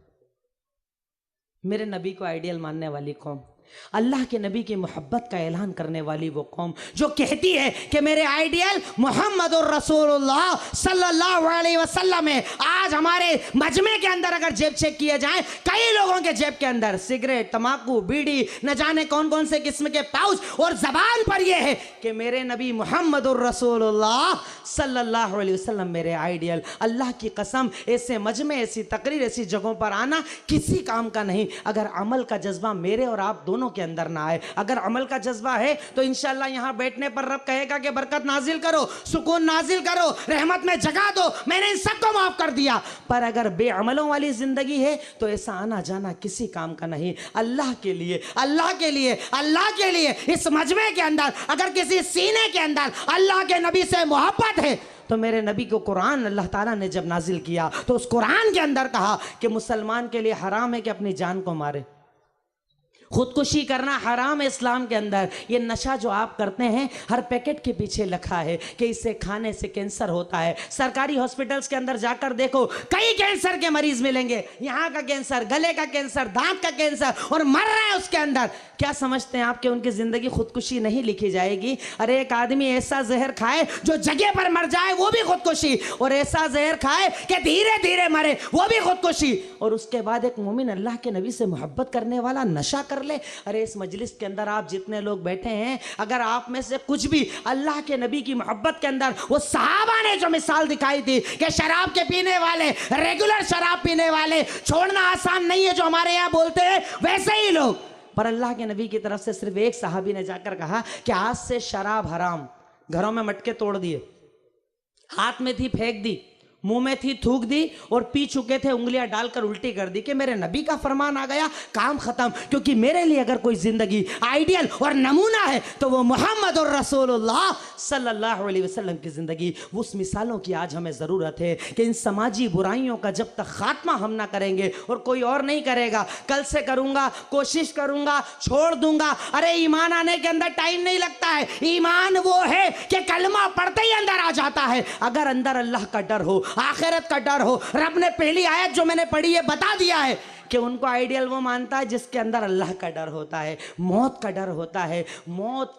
मेरे नबी को आइडियल मानने वाली कौम, अल्लाह के नबी की मोहब्बत का ऐलान करने वाली वो कौम जो कहती है कि मेरे आइडियल मोहम्मदुर रसूलुल्लाह सल्लल्लाहु अलैहि वसल्लम है। आज हमारे मजमे के अंदर अगर जेब चेक किए जाएं, कई लोगों के जेब के अंदर सिगरेट, तंबाकू, बीड़ी, न जाने कौन कौन से किस्म के पाउच, और जबान पर यह है कि मेरे नबी मोहम्मदुर रसूलुल्लाह सल्लल्लाहु अलैहि वसल्लम मेरे आइडियल। अल्लाह की कसम, ऐसे मजमे, ऐसी तकरीर, ऐसी जगहों पर आना किसी काम का नहीं अगर अमल का जज्बा मेरे और आप दोनों के अंदर ना आए। अगर अमल का जज्बा है तो इंशाअल्लाह यहां बैठने पर रब कहेगा कि बरकत नाजिल करो, सुकून नाजिल करो, रहमत में जगा दो, मैंने इन सबको माफ कर दिया। पर अगर बेअमलों वाली जिंदगी है तो ऐसा आना जाना किसी काम का नहीं। अल्लाह के लिए, अल्लाह के लिए, अल्लाह के लिए इस मजमे के अंदर अगर किसी सीने के अंदर अल्लाह के नबी से मोहब्बत है तो मेरे नबी को कुरान अल्लाह ताला ने जब नाजिल किया तो उस कुरान के अंदर कहा कि मुसलमान के लिए हराम है कि अपनी जान को मारे, खुदकुशी करना हराम है इस्लाम के अंदर। ये नशा जो आप करते हैं, हर पैकेट के पीछे लिखा है कि इसे खाने से कैंसर होता है। सरकारी हॉस्पिटल्स के अंदर जाकर देखो, कई कैंसर के मरीज मिलेंगे, यहाँ का कैंसर, गले का कैंसर, दांत का कैंसर, और मर रहे हैं उसके अंदर। क्या समझते हैं आप कि उनकी जिंदगी खुदकुशी नहीं लिखी जाएगी? अरे एक आदमी ऐसा जहर खाए जो जगह पर मर जाए, वो भी खुदकुशी, और ऐसा जहर खाए कि धीरे धीरे मरे, वो भी खुदकुशी। और उसके बाद एक मोमिन अल्लाह के नबी से मोहब्बत करने वाला नशा कर ले। अरे इस मजलिस के अंदर आप जितने लोग बैठे हैं, अगर आप में से कुछ भी अल्लाह के नबी की मोहब्बत के अंदर वो सहाबा ने जो मिसाल दिखाई थी कि शराब के पीने वाले, रेगुलर शराब पीने वाले, छोड़ना आसान नहीं है जो हमारे यहाँ बोलते हैं, वैसे ही लोग। पर अल्लाह के नबी की तरफ से सिर्फ एक सहाबी ने जाकर कहा कि आज से शराब हराम। घरों में मटके तोड़ दिए, हाथ में थी फेंक दी, मुंह में थी थूक दी, और पी चुके थे उंगलियां डालकर उल्टी कर दी कि मेरे नबी का फरमान आ गया, काम खत्म। क्योंकि मेरे लिए अगर कोई जिंदगी आइडियल और नमूना है तो वो मोहम्मद और रसूलुल्लाह सल्लल्लाहु अलैहि वसल्लम की जिंदगी। उस मिसालों की आज हमें जरूरत है कि इन समाजी बुराइयों का जब तक खात्मा हम ना करेंगे, और कोई और नहीं करेगा, कल से करूंगा, कोशिश करूंगा, छोड़ दूंगा। अरे ईमान आने के अंदर टाइम नहीं लगता है। ईमान वो है कि कलमा पढ़ते ही अंदर आ जाता है। अगर अंदर अल्लाह का डर हो, आखिरत का डर हो। रब ने पहली आयत जो मैंने पढ़ी है बता दिया है कि उनको आइडियल वो मानता है जिसके अंदर अल्लाह का डर होता है, मौत का डर होता है। मौत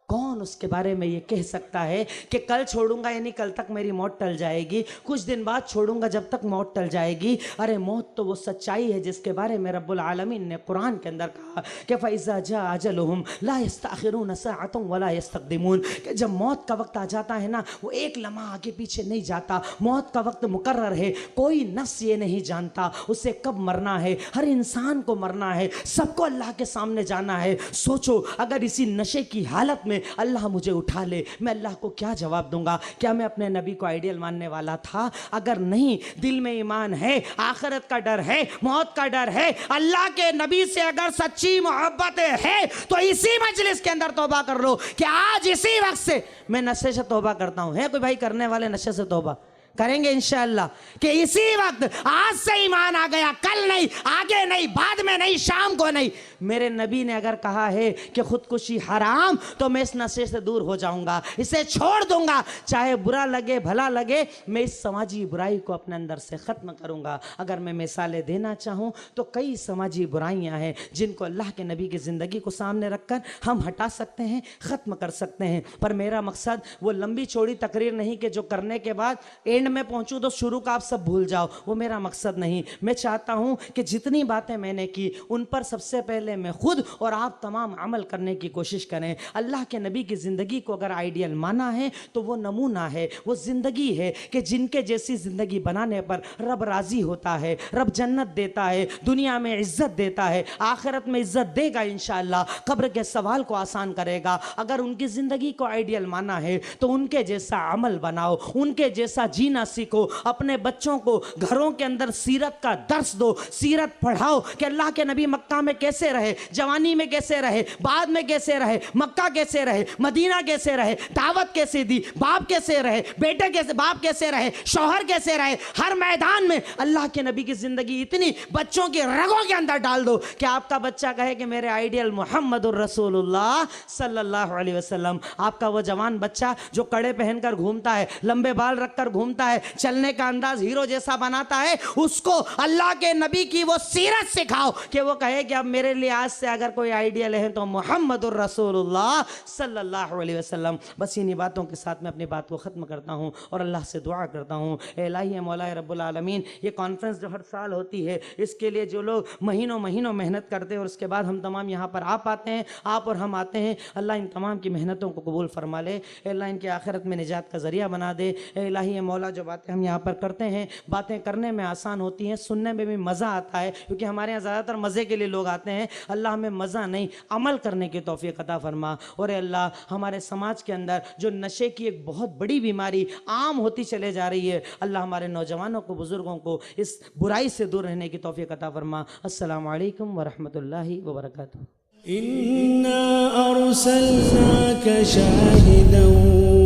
कौन उसके बारे में ये कह सकता है कि कल छोड़ूंगा यानी कल तक मेरी मौत टल जाएगी, कुछ दिन बाद छोड़ूंगा जब तक मौत टल जाएगी। अरे मौत तो वो सच्चाई है जिसके बारे में रब्बुल आलमीन ने कुरान के अंदर कहा कि फ़इज़ा जा अजलुहुम ला यस्तअखिरून सअतन वला यस्तक़दिमून, कि जब मौत का वक्त आ जाता है ना, वो एक लम्हा आगे पीछे नहीं जाता। मौत का वक्त मुकर्रर है, कोई नफ्स ये नहीं जानता उसे कब मरना है। हर इंसान को मरना है, सबको अल्लाह के सामने जाना है। सोचो अगर इसी नशे की हालत में अल्लाह मुझे उठा ले, मैं अल्लाह को क्या जवाब दूंगा? क्या मैं अपने नबी को आइडियल मानने वाला था? अगर नहीं, दिल में ईमान है, आखिरत का डर है, मौत का डर है, अल्लाह के नबी से अगर सच्ची मोहब्बत है तो इसी मजलिस के अंदर तौबा कर लो कि आज इसी वक्त से मैं नशे से तौबा करता हूं। है कोई भाई करने वाले नशे से तौबा? करेंगे इंशाअल्लाह कि इसी वक्त आज से ईमान आ गया, कल नहीं, आगे नहीं, बाद में नहीं, शाम को नहीं। मेरे नबी ने अगर कहा है कि खुदकुशी हराम, तो मैं इस नशे से दूर हो जाऊंगा, इसे छोड़ दूंगा, चाहे बुरा लगे भला लगे, मैं इस समाजी बुराई को अपने अंदर से ख़त्म करूंगा। अगर मैं मिसालें देना चाहूँ तो कई समाजी बुराइयां हैं जिनको अल्लाह के नबी की ज़िंदगी को सामने रखकर हम हटा सकते हैं, ख़त्म कर सकते हैं। पर मेरा मकसद वो लंबी चौड़ी तकरीर नहीं कि जो करने के बाद एंड में पहुंचूं तो शुरू का आप सब भूल जाओ, वो मेरा मकसद नहीं। मैं चाहता हूं कि जितनी बातें मैंने की उन पर सबसे पहले मैं खुद और आप तमाम अमल करने की कोशिश करें। अल्लाह के नबी की ज़िंदगी को अगर आइडियल माना है तो वो नमूना है, वो ज़िंदगी है कि जिनके जैसी ज़िंदगी बनाने पर रब राज़ी होता है, रब जन्नत देता है, दुनिया में इज़्ज़त देता है, आखिरत में इज़्ज़त देगा इंशाअल्लाह, कब्र के सवाल को आसान करेगा। अगर उनकी ज़िंदगी को आइडियल माना है तो उनके जैसा अमल बनाओ, उनके जैसा जीना सीखो, अपने बच्चों को घरों के अंदर सीरत का दर्स दो, सीरत पढ़ाओ कि अल्लाह के नबी मक्का में कैसे रहे, जवानी में कैसे रहे, बाद में कैसे रहे, मक्का कैसे रहे, मदीना कैसे रहे, दावत कैसे दी, बाप कैसे रहे, बेटे कैसे, बाप कैसे रहे, शौहर कैसे रहे। हर मैदान में अल्लाह के नबी की जिंदगी इतनी बच्चों की रगों के अंदर डाल दो कि आपका बच्चा कहे कि मेरे आइडियल मोहम्मदुर रसूलुल्लाह सल्लल्लाहु अलैहि वसल्लम। आपका वो जवान बच्चा जो कड़े पहनकर घूमता है, लंबे बाल रखकर घूमता है, चलने का अंदाज हीरो जैसा बनाता है, उसको अल्लाह के नबी की वो सीरत सिखाओ कि वो कहे कि अब मेरे लिए आज से अगर कोई आइडियल है तो मोहम्मदुर रसूलुल्लाह सल्लल्लाहु अलैहि वसल्लम। बस इन्हीं बातों के साथ मैं अपनी बात को ख़त्म करता हूँ और अल्लाह से दुआ करता हूँ, ए इलाही मौला रब्बुल आलमीन, ये कॉन्फ्रेंस जो हर साल होती है इसके लिए जो लोग महीनों महीनों मेहनत करते हैं और उसके बाद हम तमाम यहाँ पर आ पाते हैं, आप और हम आते हैं, अल्लाह इन तमाम की मेहनतों को कबूल फरमा ले, अल्लाह इनकी आखिरत में निजात का ज़रिया बना दे। ए इलाही मौला, जो बातें हम यहाँ पर करते हैं, बातें करने में आसान होती हैं, सुनने में भी मज़ा आता है, क्योंकि हमारे यहाँ ज़्यादातर मज़े के लिए लोग आते हैं। अल्लाह हमें मज़ा नहीं, अमल करने की तौफीक अता फरमा। और अल्लाह हमारे समाज के अंदर जो नशे की एक बहुत बड़ी बीमारी आम होती चले जा रही है, अल्लाह हमारे नौजवानों को, बुज़ुर्गों को इस बुराई से दूर रहने की तौफीक अता फरमा। अस्सलामु अलैकुम व रहमतुल्लाहि व बरकातुहू। इन्ना अर्सलनाका शाहिदन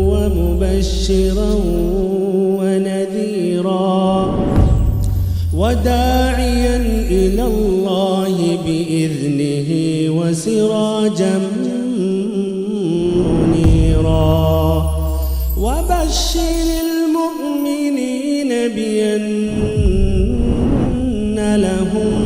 व मुबश्शिरन व नज़ीरा व दाइयन इलल्लाहि बिइज़निहि व सिराजन मुनीरा व बश्शिरिल मुअ्मिनीन बिअन्ना लहुम